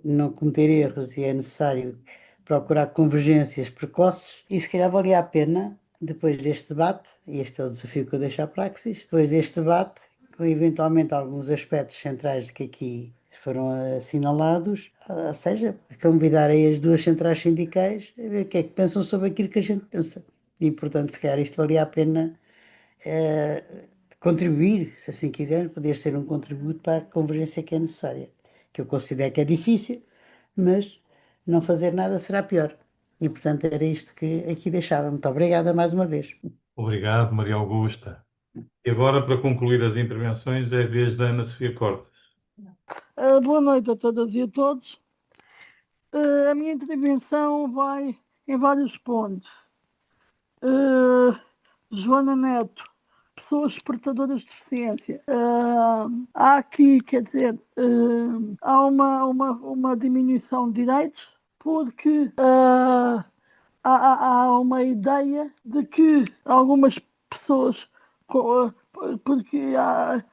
Speaker 7: não cometer erros e é necessário procurar convergências precoces, e se calhar valia a pena, depois deste debate, e este é o desafio que eu deixo à Praxis, depois deste debate, com eventualmente alguns aspectos centrais que aqui foram assinalados, ou seja, convidarem as duas centrais sindicais a ver o que é que pensam sobre aquilo que a gente pensa. E, portanto, se calhar isto valia a pena contribuir, se assim quiser, poder ser um contributo para a convergência que é necessária, que eu considero que é difícil, mas não fazer nada será pior. E, portanto, era isto que aqui deixava. Muito obrigada mais uma vez.
Speaker 1: Obrigado, Maria Augusta. E agora, para concluir as intervenções, é a vez da Ana Sofia Cortes.
Speaker 8: Boa noite a todas e a todos. A minha intervenção vai em vários pontos. Joana Neto, pessoas portadoras de deficiência. Há aqui, quer dizer, há uma diminuição de direitos porque há uma ideia de que algumas pessoas, porque há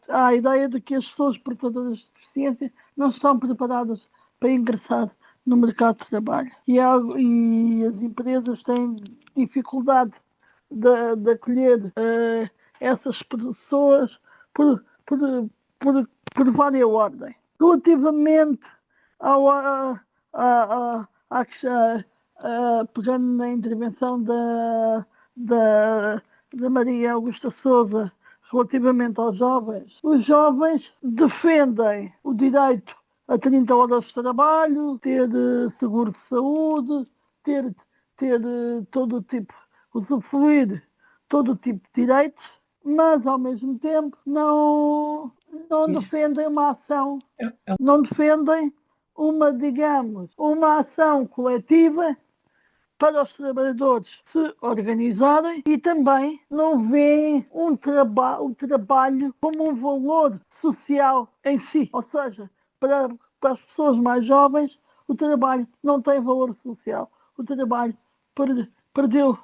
Speaker 8: a ideia de que as pessoas portadoras de deficiência não estão preparadas para ingressar no mercado de trabalho. E as empresas têm dificuldade de acolher essas pessoas por várias ordens. Relativamente pegando na intervenção da Maria Augusta Souza relativamente aos jovens, os jovens defendem o direito a 30 horas de trabalho, ter seguro de saúde, ter todo o tipo, usufruir todo o tipo de direitos, mas ao mesmo tempo não defendem uma ação, não defendem digamos, uma ação coletiva para os trabalhadores se organizarem e também não veem o trabalho como um valor social em si. Ou seja, para as pessoas mais jovens, o trabalho não tem valor social. O trabalho perdeu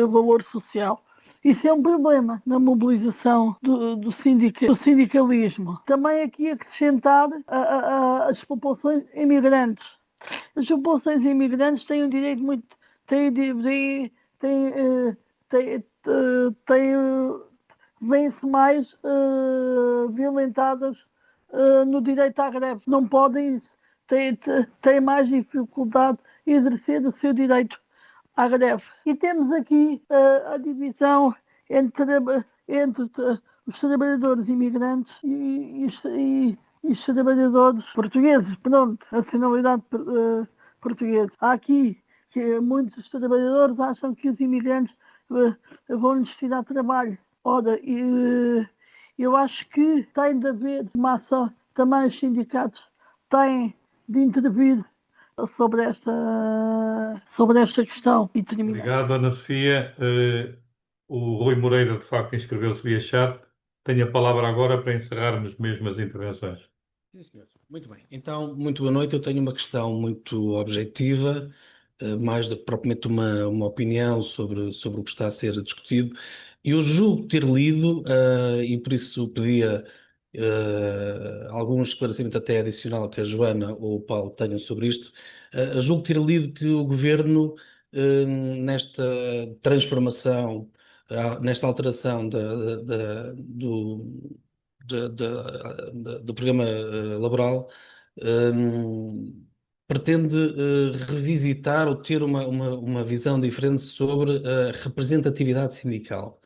Speaker 8: valor social. Isso é um problema na mobilização do sindicalismo. Também aqui acrescentar as populações imigrantes. As populações imigrantes têm um direito muito. Vêm-se mais violentadas no direito à greve. Não podem, têm mais dificuldade em exercer o seu direito à greve. E temos aqui a divisão entre os trabalhadores imigrantes e os trabalhadores portugueses, pronto, nacionalidade portuguesa. Há aqui que muitos trabalhadores acham que os imigrantes vão-lhes tirar trabalho. Ora, eu acho que tem de haver uma ação, também os sindicatos têm de intervir sobre esta questão. E terminar.
Speaker 1: Obrigado, Ana Sofia. O Rui Moreira, de facto, inscreveu-se via chat. Tenho a palavra agora para encerrarmos mesmo as intervenções.
Speaker 9: Sim, senhor. Muito bem. Então, muito boa noite. Eu tenho uma questão muito objetiva, mais do que propriamente uma opinião sobre o que está a ser discutido. Eu julgo ter lido, e por isso pedia algum esclarecimento até adicional que a Joana ou o Paulo tenham sobre isto. Julgo ter lido que o Governo, nesta transformação, nesta alteração do programa laboral, pretende revisitar ou ter uma visão diferente sobre a representatividade sindical.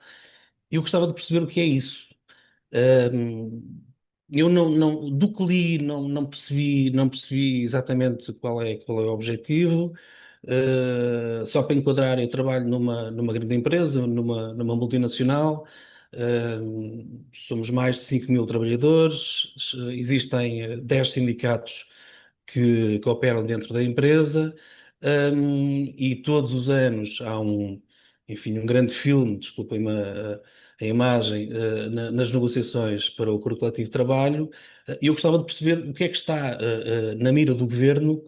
Speaker 9: Eu gostava de perceber o que é isso. Eu do que li não percebi exatamente qual é o objetivo. Só para enquadrar, eu trabalho numa grande empresa, numa multinacional. Somos mais de 5.000 trabalhadores, existem 10 sindicatos que operam dentro da empresa, e todos os anos há um grande filme, desculpem-me a imagem, nas negociações para o acordo coletivo de trabalho. E eu gostava de perceber o que é que está na mira do Governo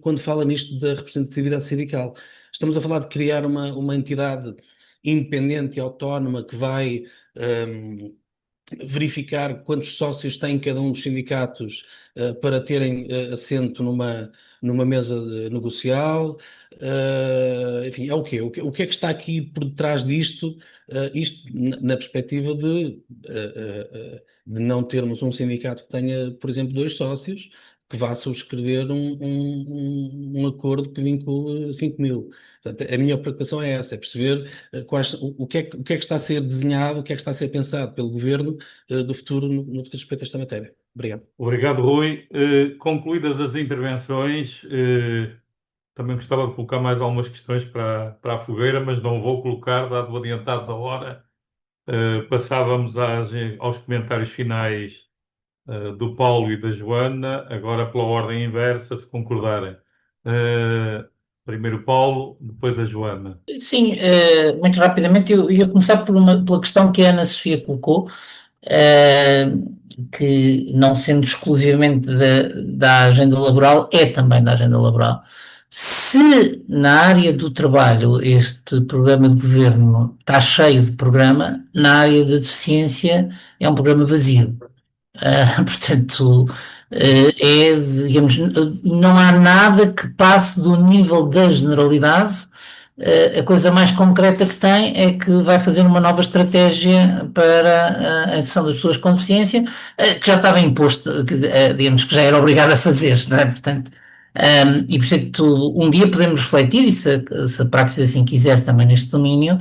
Speaker 9: quando fala nisto da representatividade sindical. Estamos a falar de criar uma entidade independente e autónoma que vai verificar quantos sócios tem cada um dos sindicatos para terem assento numa mesa negocial. Enfim, é o quê? O que é que está aqui por detrás disto? Isto na perspectiva de não termos um sindicato que tenha, por exemplo, 2 sócios, que vá subscrever um acordo que vincule 5.000. Portanto, a minha preocupação é essa, é perceber o que é que está a ser desenhado, o que é que está a ser pensado pelo Governo do futuro no que diz respeito a esta matéria. Obrigado.
Speaker 1: Obrigado, Rui. Concluídas as intervenções, também gostava de colocar mais algumas questões para a fogueira, mas não vou colocar, dado o adiantado da hora. Passávamos aos comentários finais do Paulo e da Joana, agora pela ordem inversa, se concordarem. Primeiro o Paulo, depois a Joana.
Speaker 3: Sim, muito rapidamente, eu ia começar pela questão que a Ana Sofia colocou, que não sendo exclusivamente da agenda laboral, é também da agenda laboral. Se na área do trabalho este programa de governo está cheio de programa, na área da deficiência é um programa vazio. Portanto, digamos, não há nada que passe do nível da generalidade. A coisa mais concreta que tem é que vai fazer uma nova estratégia para a inclusão das pessoas com deficiência, que já estava imposto, digamos que já era obrigado a fazer, não é? Portanto, e portanto, um dia podemos refletir, e se a Praxis assim quiser também neste domínio,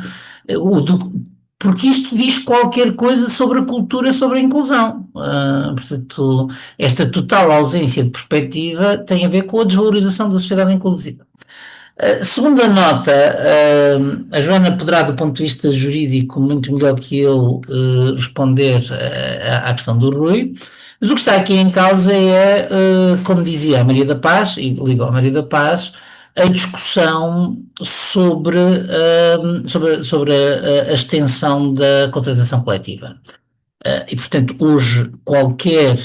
Speaker 3: porque isto diz qualquer coisa sobre a cultura, sobre a inclusão. Portanto, esta total ausência de perspectiva tem a ver com a desvalorização da sociedade inclusiva. Segunda nota, a Joana poderá, do ponto de vista jurídico, muito melhor que eu, responder à questão do Rui, mas o que está aqui em causa é, como dizia a Maria da Paz, e ligou a Maria da Paz, a discussão sobre a extensão da contratação coletiva. E, portanto, hoje qualquer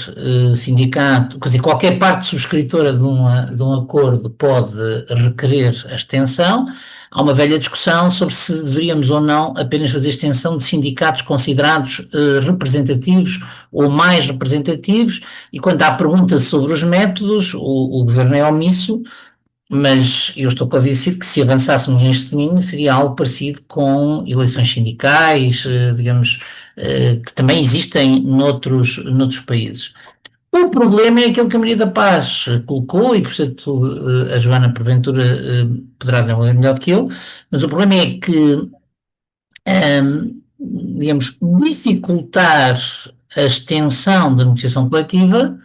Speaker 3: sindicato, quer dizer, qualquer parte subscritora de um acordo pode requerer a extensão. Há uma velha discussão sobre se deveríamos ou não apenas fazer extensão de sindicatos considerados representativos ou mais representativos, e quando há perguntas sobre os métodos, o Governo é omisso, mas eu estou convencido que se avançássemos neste caminho seria algo parecido com eleições sindicais, digamos, que também existem noutros países. O problema é aquele que a Maria da Paz colocou, e portanto a Joana porventura poderá desenvolver melhor que eu, mas o problema é que, digamos, dificultar a extensão da negociação coletiva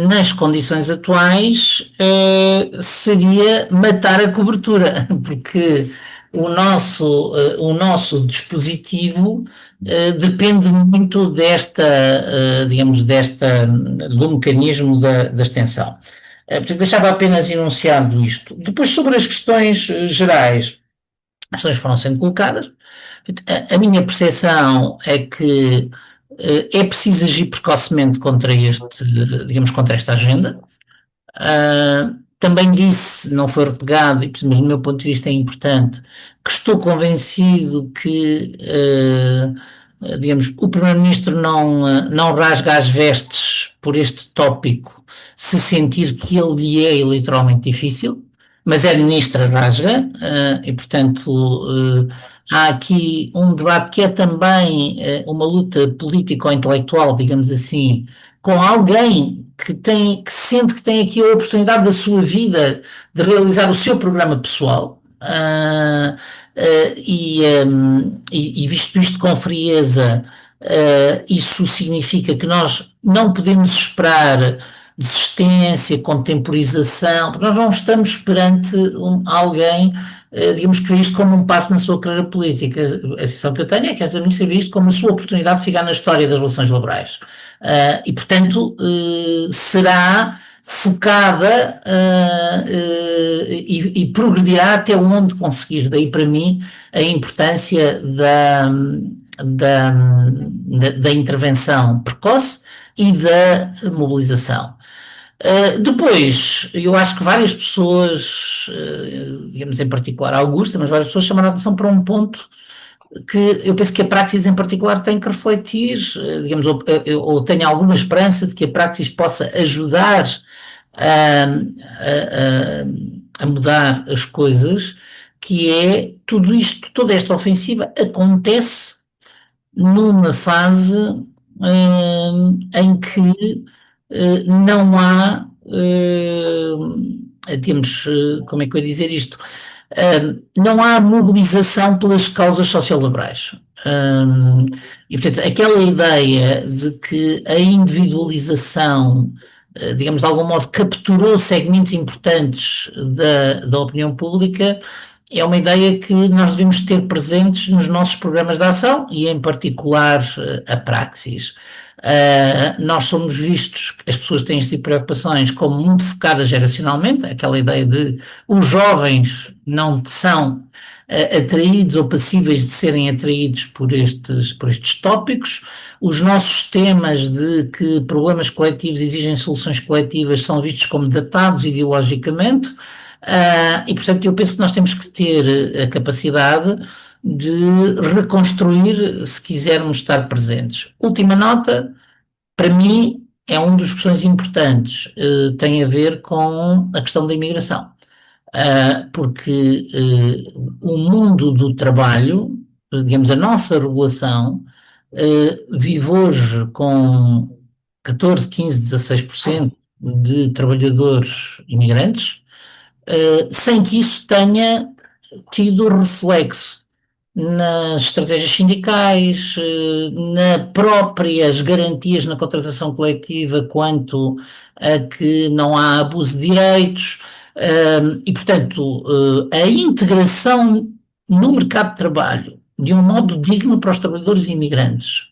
Speaker 3: nas condições atuais seria matar a cobertura, porque o nosso dispositivo depende muito do mecanismo da extensão. Portanto, deixava apenas enunciado isto. Depois, sobre as questões gerais, as questões foram sendo colocadas. A minha percepção é que é preciso agir precocemente contra esta agenda. Também disse, não foi repegado, mas do meu ponto de vista é importante, que estou convencido que digamos, o Primeiro-Ministro não rasga as vestes por este tópico se sentir que ele lhe é eleitoralmente difícil, mas é Ministra rasga, e portanto há aqui um debate que é também uma luta político-intelectual, digamos assim, com alguém que sente que tem aqui a oportunidade da sua vida de realizar o seu programa pessoal. E visto isto com frieza, isso significa que nós não podemos esperar desistência, contemporização, porque nós não estamos perante alguém, digamos, que vê isto como um passo na sua carreira política. A sensação que eu tenho é que esta ministra vê isto como a sua oportunidade de ficar na história das relações laborais. E, portanto, será focada e progredirá até onde conseguir. Daí, para mim, a importância da intervenção precoce e da mobilização. Depois, eu acho que várias pessoas, digamos em particular a Augusta, mas várias pessoas chamaram a atenção para um ponto que eu penso que a Praxis em particular tem que refletir, digamos, ou tenho alguma esperança de que a Praxis possa ajudar a mudar as coisas, que é tudo isto, toda esta ofensiva acontece numa fase em que não há, temos, como é que eu ia dizer isto? Não há mobilização pelas causas sociolaborais. E, portanto, aquela ideia de que a individualização, digamos, de algum modo capturou segmentos importantes da opinião pública, é uma ideia que nós devemos ter presentes nos nossos programas de ação e, em particular, a Praxis. Nós somos vistos, as pessoas têm este tipo de preocupações, como muito focadas geracionalmente, aquela ideia de os jovens não são atraídos ou passíveis de serem atraídos por estes tópicos. Os nossos temas de que problemas coletivos exigem soluções coletivas são vistos como datados ideologicamente, e portanto eu penso que nós temos que ter a capacidade de reconstruir se quisermos estar presentes. Última nota, para mim é uma das questões importantes, tem a ver com a questão da imigração. Porque o mundo do trabalho, digamos, a nossa regulação, vive hoje com 14, 15, 16% de trabalhadores imigrantes, sem que isso tenha tido reflexo nas estratégias sindicais, nas próprias garantias na contratação coletiva quanto a que não há abuso de direitos, e, portanto, a integração no mercado de trabalho de um modo digno para os trabalhadores imigrantes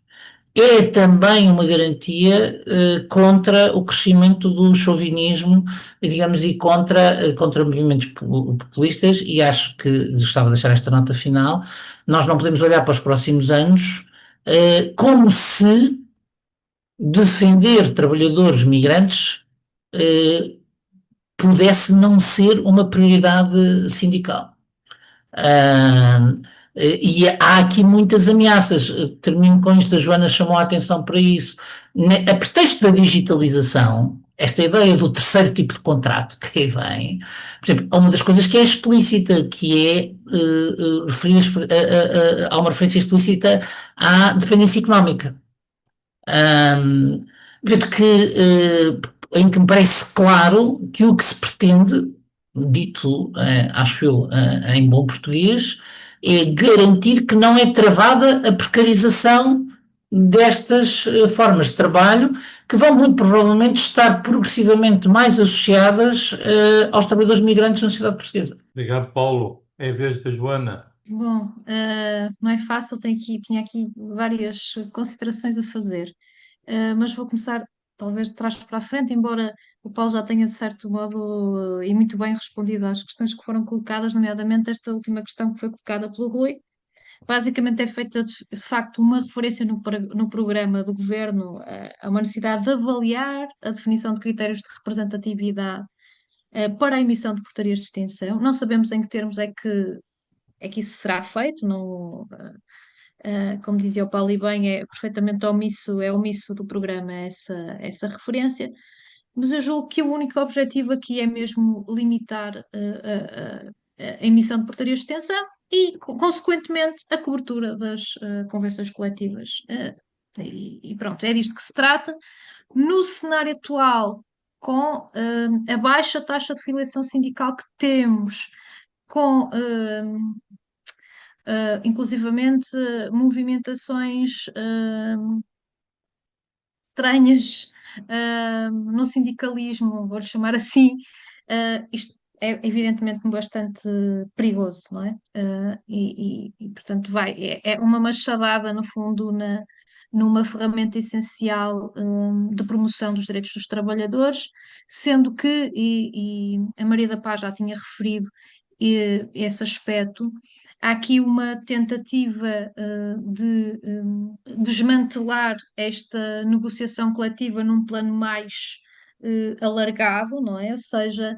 Speaker 3: é também uma garantia contra o crescimento do chauvinismo, digamos, e contra movimentos populistas, e acho que gostava de deixar esta nota final. Nós não podemos olhar para os próximos anos como se defender trabalhadores migrantes pudesse não ser uma prioridade sindical. E há aqui muitas ameaças. Termino com isto, a Joana chamou a atenção para isso. A pretexto da digitalização, esta ideia do terceiro tipo de contrato que aí vem, por exemplo, há uma das coisas que é explícita, que é há uma referência explícita à dependência económica. Em que me parece claro que o que se pretende, dito, acho eu, em bom português, é garantir que não é travada a precarização destas formas de trabalho, que vão muito provavelmente estar progressivamente mais associadas aos trabalhadores migrantes na sociedade portuguesa.
Speaker 1: Obrigado, Paulo. É a vez da Joana.
Speaker 2: Bom, não é fácil, tinha aqui várias considerações a fazer, mas vou começar talvez de trás para a frente, embora o Paulo já tenha de certo modo e muito bem respondido às questões que foram colocadas, nomeadamente esta última questão que foi colocada pelo Rui. Basicamente é feita de facto uma referência no programa do Governo a uma necessidade de avaliar a definição de critérios de representatividade para a emissão de portarias de extinção. Não sabemos em que termos é que isso será feito, não, Como dizia o Paulo e bem, é perfeitamente omisso do programa essa referência, mas eu julgo que o único objetivo aqui é mesmo limitar a emissão de portarias de extensão e, consequentemente, a cobertura das convenções coletivas. E pronto, é disto que se trata. No cenário atual, com a baixa taxa de filiação sindical que temos, com inclusivamente movimentações estranhas no sindicalismo, vou-lhe chamar assim, isto é evidentemente bastante perigoso, não é? Portanto, é uma machadada, no fundo, numa ferramenta essencial de promoção dos direitos dos trabalhadores, sendo que, e a Maria da Paz já tinha referido esse aspecto, há aqui uma tentativa de desmantelar esta negociação coletiva num plano mais alargado, não é? Ou seja,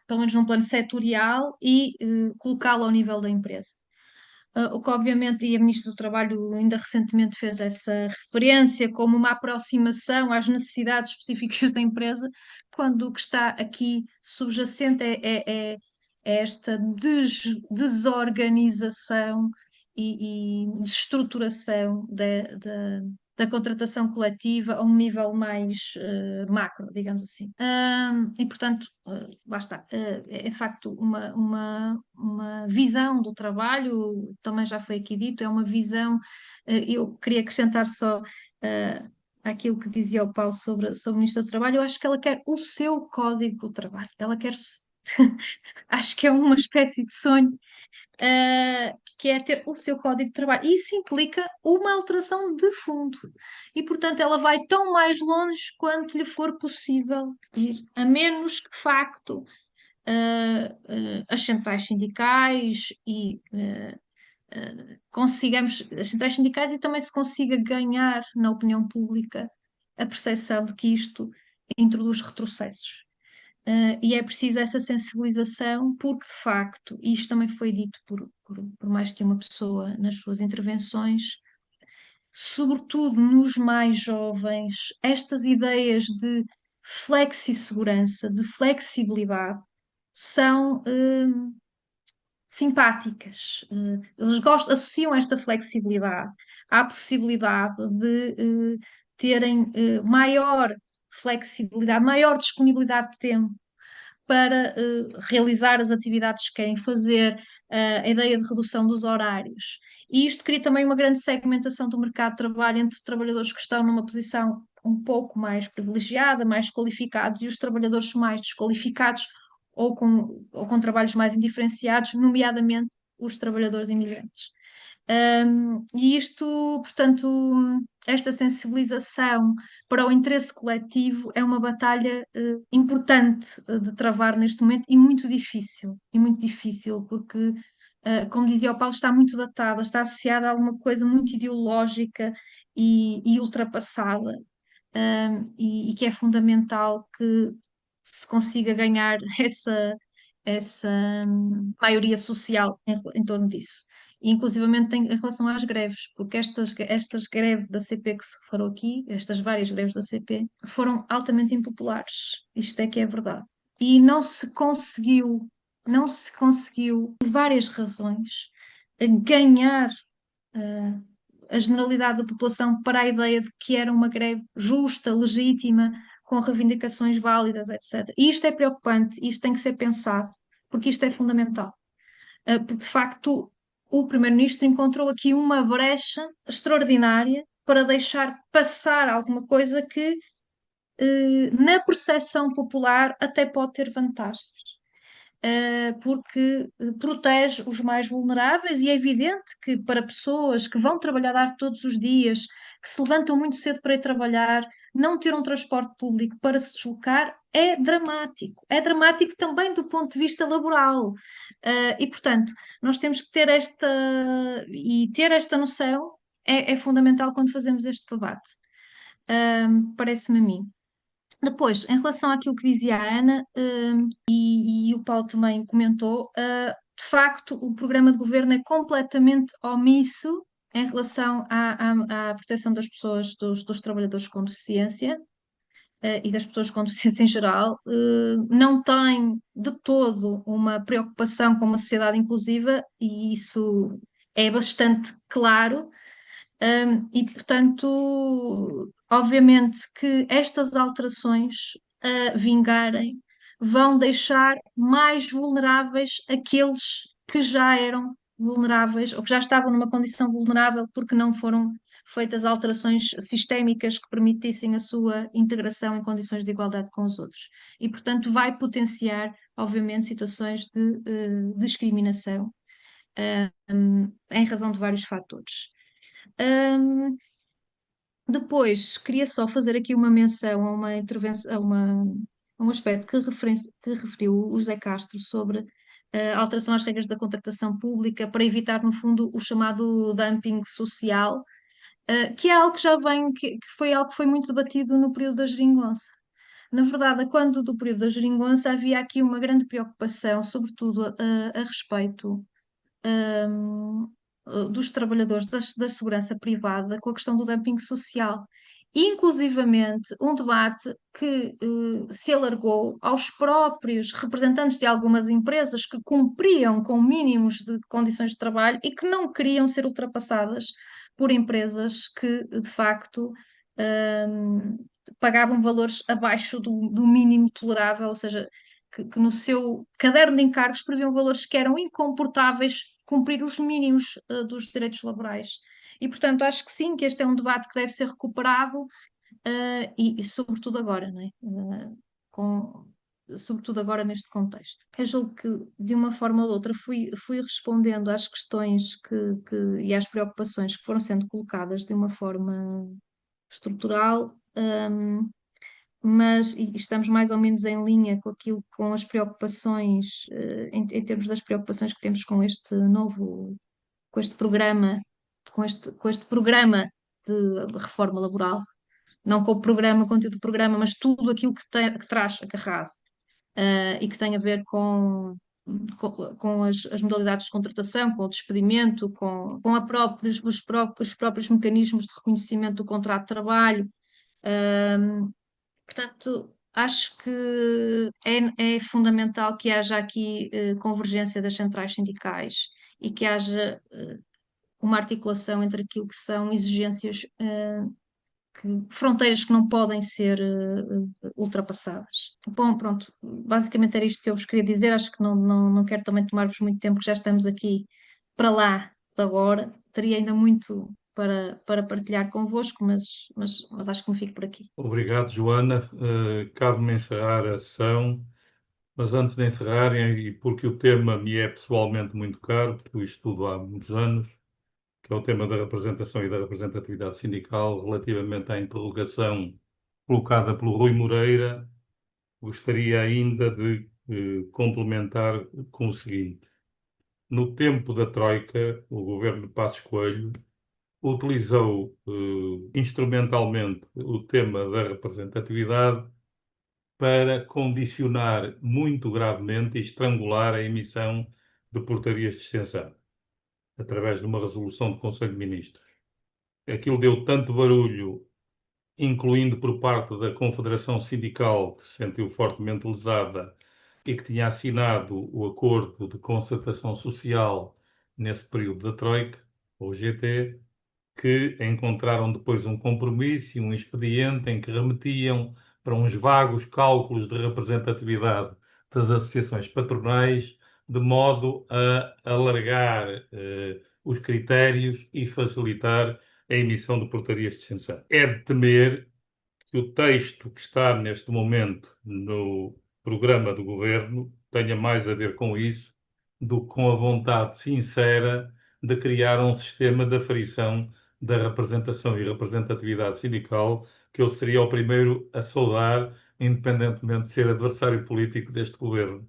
Speaker 2: pelo menos num plano setorial e colocá-lo ao nível da empresa. O que obviamente, e a Ministra do Trabalho ainda recentemente fez essa referência como uma aproximação às necessidades específicas da empresa, quando o que está aqui subjacente é esta desorganização e desestruturação da contratação coletiva a um nível mais macro, digamos assim. E, portanto, lá está. É de facto uma visão do trabalho, também já foi aqui dito, é uma visão. Eu queria acrescentar só aquilo que dizia o Paulo sobre o Ministro do Trabalho. Eu acho que ela quer o seu código do trabalho, ela quer. Acho que é uma espécie de sonho, que é ter o seu código de trabalho. Isso implica uma alteração de fundo. E, portanto, ela vai tão mais longe quanto lhe for possível ir, a menos que, de facto, as centrais sindicais e consigamos, as centrais sindicais e também se consiga ganhar na opinião pública a percepção de que isto introduz retrocessos. E é preciso essa sensibilização, porque de facto, e isto também foi dito por mais de uma pessoa nas suas intervenções, sobretudo nos mais jovens, estas ideias de flexi-segurança, de flexibilidade, são simpáticas. Eles associam esta flexibilidade à possibilidade de terem maior flexibilidade, maior disponibilidade de tempo para realizar as atividades que querem fazer, a ideia de redução dos horários. E isto cria também uma grande segmentação do mercado de trabalho entre trabalhadores que estão numa posição um pouco mais privilegiada, mais qualificados, e os trabalhadores mais desqualificados ou com trabalhos mais indiferenciados, nomeadamente os trabalhadores imigrantes. E isto, portanto, esta sensibilização para o interesse coletivo é uma batalha importante de travar neste momento e muito difícil, porque, como dizia o Paulo, está muito datada, está associada a alguma coisa muito ideológica e ultrapassada, e que é fundamental que se consiga ganhar essa maioria social em torno disso. E, inclusivamente em relação às greves, porque estas greves da CP que se referou aqui, estas várias greves da CP, foram altamente impopulares. Isto é que é verdade. E não se conseguiu, por várias razões, ganhar a generalidade da população para a ideia de que era uma greve justa, legítima, com reivindicações válidas, etc. E isto é preocupante, isto tem que ser pensado, porque isto é fundamental. Porque, de facto, o Primeiro-Ministro encontrou aqui uma brecha extraordinária para deixar passar alguma coisa que, na percepção popular, até pode ter vantagens. Porque protege os mais vulneráveis e é evidente que para pessoas que vão trabalhar todos os dias, que se levantam muito cedo para ir trabalhar, não ter um transporte público para se deslocar é dramático. É dramático também do ponto de vista laboral. E, portanto, nós temos que ter esta noção é fundamental quando fazemos este debate. Parece-me a mim. Depois, em relação àquilo que dizia a Ana, e o Paulo também comentou, de facto, o programa de governo é completamente omisso em relação à proteção das pessoas, dos trabalhadores com deficiência e das pessoas com deficiência em geral. Não tem de todo uma preocupação com uma sociedade inclusiva e isso é bastante claro. E, portanto, obviamente que estas alterações a vingarem vão deixar mais vulneráveis aqueles que já eram vulneráveis ou que já estavam numa condição vulnerável porque não foram feitas alterações sistémicas que permitissem a sua integração em condições de igualdade com os outros. E, portanto, vai potenciar, obviamente, situações de discriminação em razão de vários fatores. Depois, queria só fazer aqui uma menção a uma intervenção, a um aspecto que referiu o José Castro sobre a alteração às regras da contratação pública para evitar, no fundo, o chamado dumping social, que é algo que já vem, que foi algo que foi muito debatido no período da geringonça. Na verdade, quando do período da geringonça havia aqui uma grande preocupação, sobretudo a respeito dos trabalhadores da segurança privada com a questão do dumping social. Inclusivamente, um debate que se alargou aos próprios representantes de algumas empresas que cumpriam com mínimos de condições de trabalho e que não queriam ser ultrapassadas por empresas que, de facto, pagavam valores abaixo do mínimo tolerável, ou seja, que no seu caderno de encargos previam valores que eram incomportáveis cumprir os mínimos dos direitos laborais. E, portanto, acho que sim, que este é um debate que deve ser recuperado e sobretudo agora, não é? Sobretudo agora neste contexto. Eu julgo que, de uma forma ou de outra, fui respondendo às questões e às preocupações que foram sendo colocadas de uma forma estrutural, mas estamos mais ou menos em linha com as preocupações, em termos das preocupações que temos com este programa, com este programa de reforma laboral, não com o conteúdo do programa, mas tudo aquilo que traz acarrado, e que tem a ver com as modalidades de contratação, com o despedimento, com os próprios mecanismos de reconhecimento do contrato de trabalho. Portanto, acho que é fundamental que haja aqui convergência das centrais sindicais e que haja uma articulação entre aquilo que são exigências, fronteiras que não podem ser ultrapassadas. Bom, pronto, basicamente era isto que eu vos queria dizer. Acho que não quero também tomar-vos muito tempo, porque já estamos aqui para lá de agora. Teria ainda muito para partilhar convosco, mas acho que me fico por aqui.
Speaker 1: Obrigado, Joana. Cabe-me encerrar a sessão, mas antes de encerrar, e porque o tema me é pessoalmente muito caro, porque eu estudo há muitos anos, que é o tema da representação e da representatividade sindical, relativamente à interrogação colocada pelo Rui Moreira, gostaria ainda de complementar com o seguinte. No tempo da Troika, o governo de Passos Coelho utilizou instrumentalmente o tema da representatividade para condicionar muito gravemente e estrangular a emissão de portarias de extensão, através de uma resolução do Conselho de Ministros. Aquilo deu tanto barulho, incluindo por parte da Confederação Sindical, que se sentiu fortemente lesada e que tinha assinado o acordo de concertação social nesse período da Troika, ou GT, que encontraram depois um compromisso e um expediente em que remetiam para uns vagos cálculos de representatividade das associações patronais, de modo a alargar os critérios e facilitar a emissão de portarias de extensão. É de temer que o texto que está neste momento no programa do governo tenha mais a ver com isso do que com a vontade sincera de criar um sistema de aferição da representação e representatividade sindical, que eu seria o primeiro a saudar, independentemente de ser adversário político deste governo.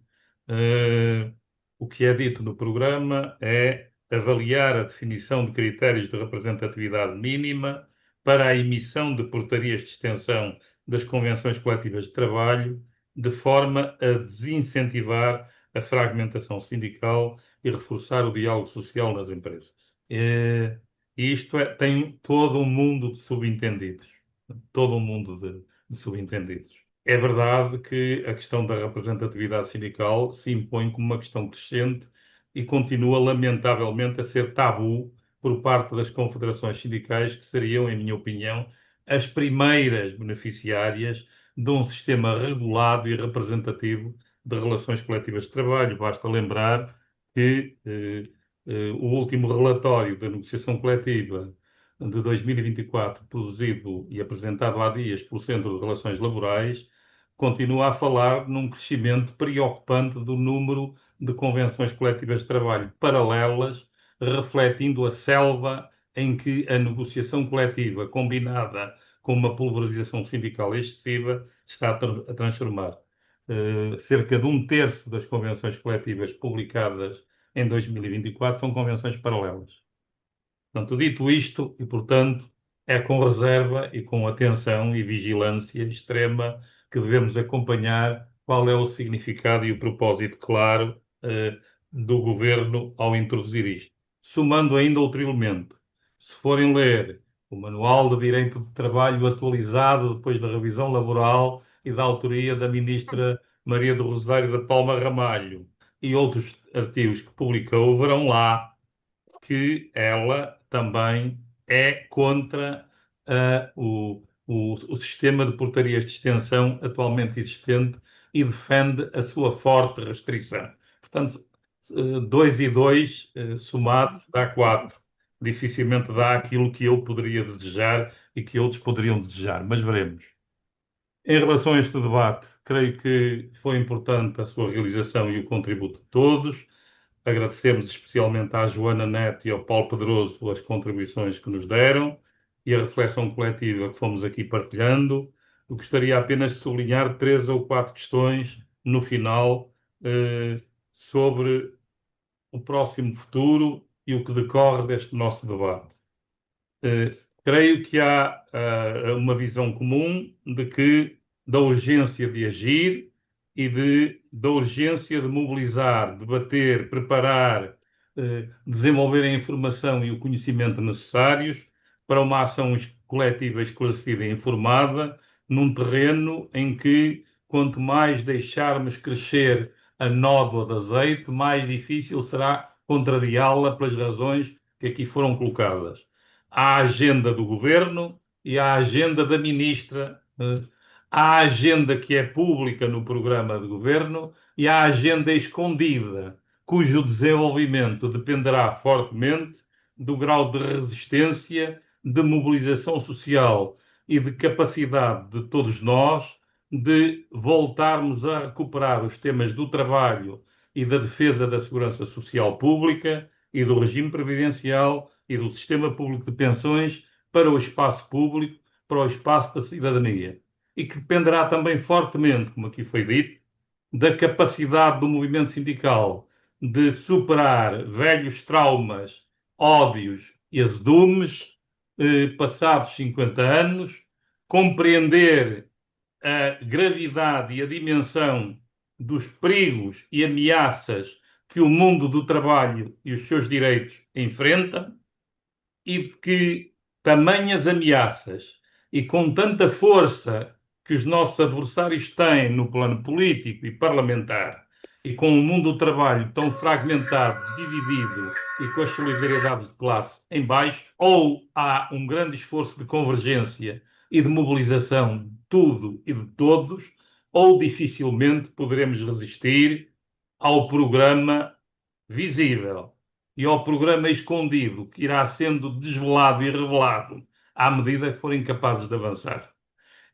Speaker 1: O que é dito no programa é avaliar a definição de critérios de representatividade mínima para a emissão de portarias de extensão das convenções coletivas de trabalho, de forma a desincentivar a fragmentação sindical e reforçar o diálogo social nas empresas. E isto tem todo um mundo de subentendidos. Todo um mundo de subentendidos. É verdade que a questão da representatividade sindical se impõe como uma questão crescente e continua, lamentavelmente, a ser tabu por parte das confederações sindicais, que seriam, em minha opinião, as primeiras beneficiárias de um sistema regulado e representativo de relações coletivas de trabalho. Basta lembrar que o último relatório da negociação coletiva de 2024, produzido e apresentado há dias pelo Centro de Relações Laborais, continua a falar num crescimento preocupante do número de convenções coletivas de trabalho paralelas, refletindo a selva em que a negociação coletiva, combinada com uma pulverização sindical excessiva, está a transformar. Cerca de 1/3 das convenções coletivas publicadas em 2024 são convenções paralelas. Portanto, dito isto, e portanto, é com reserva e com atenção e vigilância extrema que devemos acompanhar qual é o significado e o propósito claro do Governo ao introduzir isto. Somando ainda outro elemento, se forem ler o Manual de Direito de Trabalho atualizado depois da revisão laboral e da autoria da Ministra Maria do Rosário da Palma Ramalho e outros artigos que publicou, verão lá que ela também é contra o sistema de portarias de extensão atualmente existente e defende a sua forte restrição. Portanto, 2 e 2 somados dá 4. Dificilmente dá aquilo que eu poderia desejar e que outros poderiam desejar, mas veremos. Em relação a este debate, creio que foi importante a sua realização e o contributo de todos. Agradecemos especialmente à Joana Neto e ao Paulo Pedroso as contribuições que nos deram e a reflexão coletiva que fomos aqui partilhando. Eu gostaria apenas de sublinhar 3 ou 4 questões no final sobre o próximo futuro e o que decorre deste nosso debate. Creio que há uma visão comum da urgência de agir e da urgência de mobilizar, debater, preparar, desenvolver a informação e o conhecimento necessários para uma ação coletiva esclarecida e informada num terreno em que, quanto mais deixarmos crescer a nódoa de azeite, mais difícil será contrariá-la pelas razões que aqui foram colocadas. Há a agenda do Governo e há a agenda da Ministra. Há a agenda que é pública no programa de Governo e há a agenda escondida, cujo desenvolvimento dependerá fortemente do grau de resistência, de mobilização social e de capacidade de todos nós de voltarmos a recuperar os temas do trabalho e da defesa da segurança social pública e do regime previdencial e do sistema público de pensões para o espaço público, para o espaço da cidadania. E que dependerá também fortemente, como aqui foi dito, da capacidade do movimento sindical de superar velhos traumas, ódios e azedumes passados 50 anos, compreender a gravidade e a dimensão dos perigos e ameaças que o mundo do trabalho e os seus direitos enfrenta e que tamanhas ameaças e com tanta força que os nossos adversários têm no plano político e parlamentar e com o mundo do trabalho tão fragmentado, dividido e com as solidariedades de classe em baixo, ou há um grande esforço de convergência e de mobilização de tudo e de todos, ou dificilmente poderemos resistir ao programa visível e ao programa escondido que irá sendo desvelado e revelado à medida que forem capazes de avançar.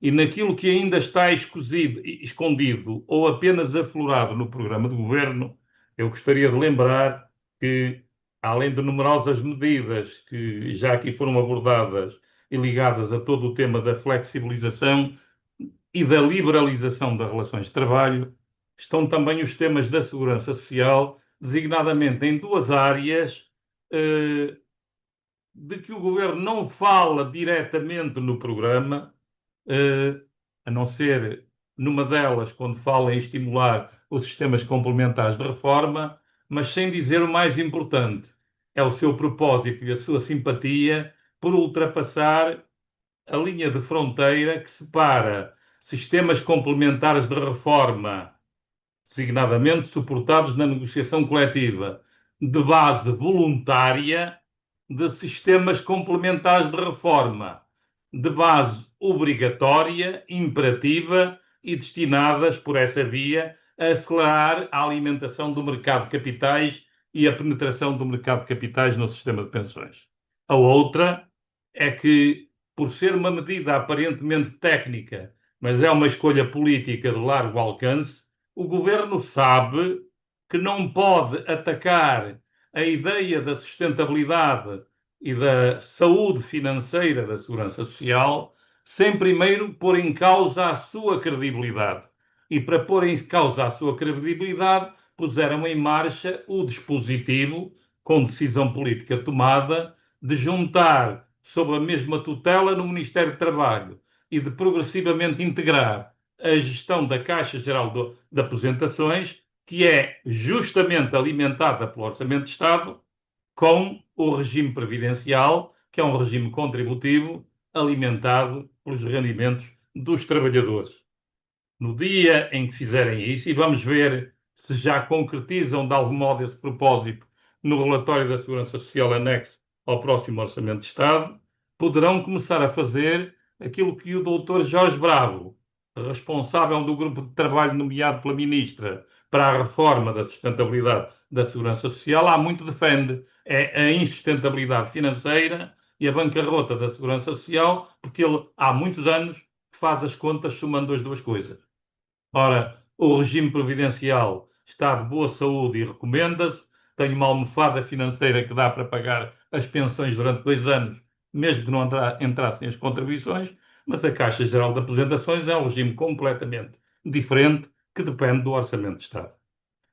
Speaker 1: E naquilo que ainda está escondido ou apenas aflorado no programa de Governo, eu gostaria de lembrar que, além de numerosas medidas que já aqui foram abordadas e ligadas a todo o tema da flexibilização e da liberalização das relações de trabalho, estão também os temas da segurança social, designadamente em 2 áreas de que o Governo não fala diretamente no programa, a não ser numa delas, quando fala em estimular os sistemas complementares de reforma, mas sem dizer o mais importante, é o seu propósito e a sua simpatia por ultrapassar a linha de fronteira que separa sistemas complementares de reforma, designadamente suportados na negociação coletiva, de base voluntária, de sistemas complementares de reforma, de base obrigatória, imperativa e destinadas, por essa via, a acelerar a alimentação do mercado de capitais e a penetração do mercado de capitais no sistema de pensões. A outra é que, por ser uma medida aparentemente técnica, mas é uma escolha política de largo alcance, o governo sabe que não pode atacar a ideia da sustentabilidade e da saúde financeira da Segurança Social sem primeiro pôr em causa a sua credibilidade. E para pôr em causa a sua credibilidade, puseram em marcha o dispositivo, com decisão política tomada, de juntar sob a mesma tutela no Ministério do Trabalho e de progressivamente integrar a gestão da Caixa Geral de Aposentações, que é justamente alimentada pelo Orçamento de Estado, com o regime previdencial, que é um regime contributivo alimentado pelos rendimentos dos trabalhadores. No dia em que fizerem isso, e vamos ver se já concretizam de algum modo esse propósito no relatório da Segurança Social anexo ao próximo Orçamento de Estado, poderão começar a fazer aquilo que o Dr. Jorge Bravo, responsável do grupo de trabalho nomeado pela Ministra para a reforma da sustentabilidade da Segurança Social, há muito defende, é a insustentabilidade financeira e a bancarrota da Segurança Social, porque ele há muitos anos que faz as contas somando as duas coisas. Ora, o regime previdencial está de boa saúde e recomenda-se, tem uma almofada financeira que dá para pagar as pensões durante 2 anos, mesmo que não entrassem as contribuições, mas a Caixa Geral de Aposentações é um regime completamente diferente que depende do Orçamento de Estado.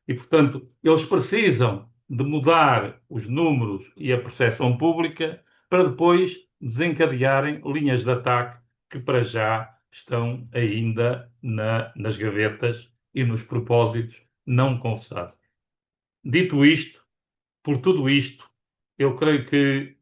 Speaker 1: E, portanto, eles precisam de mudar os números e a percepção pública para depois desencadearem linhas de ataque que para já estão ainda nas gavetas e nos propósitos não confessados. Dito isto, por tudo isto, eu creio que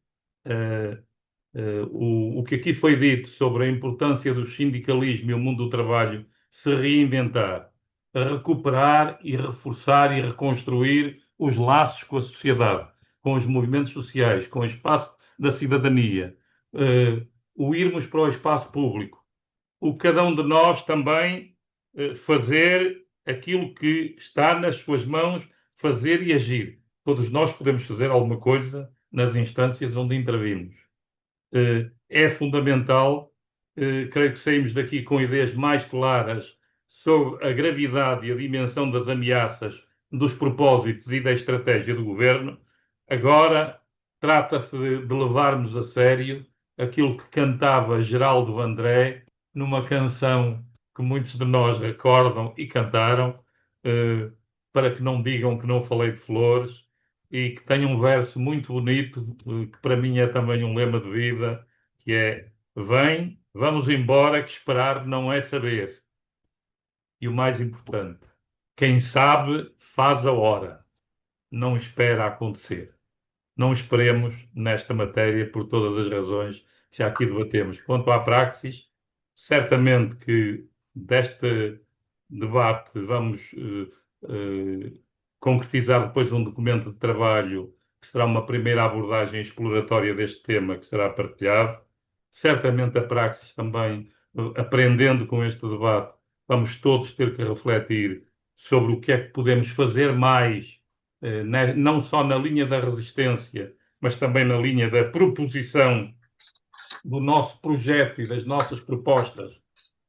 Speaker 1: o que aqui foi dito sobre a importância do sindicalismo e o mundo do trabalho se reinventar, a recuperar e reforçar e reconstruir os laços com a sociedade, com os movimentos sociais, com o espaço da cidadania, o irmos para o espaço público, o cada um de nós também fazer aquilo que está nas suas mãos, fazer e agir. Todos nós podemos fazer alguma coisa nas instâncias onde intervimos. É fundamental, creio que saímos daqui com ideias mais claras sobre a gravidade e a dimensão das ameaças, dos propósitos e da estratégia do governo. Agora, trata-se de levarmos a sério aquilo que cantava Geraldo Vandré numa canção que muitos de nós recordam e cantaram, para que não digam que não falei de flores, e que tem um verso muito bonito, que para mim é também um lema de vida, que é: vem, vamos embora, que esperar não é saber. E o mais importante, quem sabe faz a hora, não espera acontecer. Não esperemos nesta matéria por todas as razões que já aqui debatemos. Quanto à praxis, certamente que deste debate vamos concretizar depois um documento de trabalho que será uma primeira abordagem exploratória deste tema que será partilhado. Certamente a praxis também, aprendendo com este debate, vamos todos ter que refletir sobre o que é que podemos fazer mais, não só na linha da resistência, mas também na linha da proposição do nosso projeto e das nossas propostas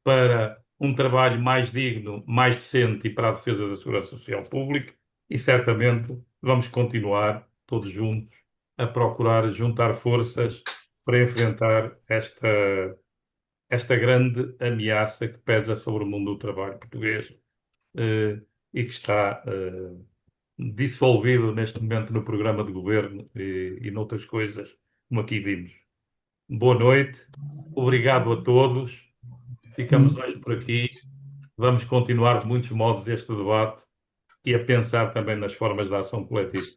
Speaker 1: para um trabalho mais digno, mais decente e para a defesa da segurança social pública. E certamente vamos continuar todos juntos a procurar juntar forças para enfrentar esta grande ameaça que pesa sobre o mundo do trabalho português e que está dissolvido neste momento no programa de governo e noutras coisas, como aqui vimos. Boa noite, obrigado a todos. Ficamos hoje por aqui. Vamos continuar de muitos modos este debate e a pensar também nas formas de ação coletiva.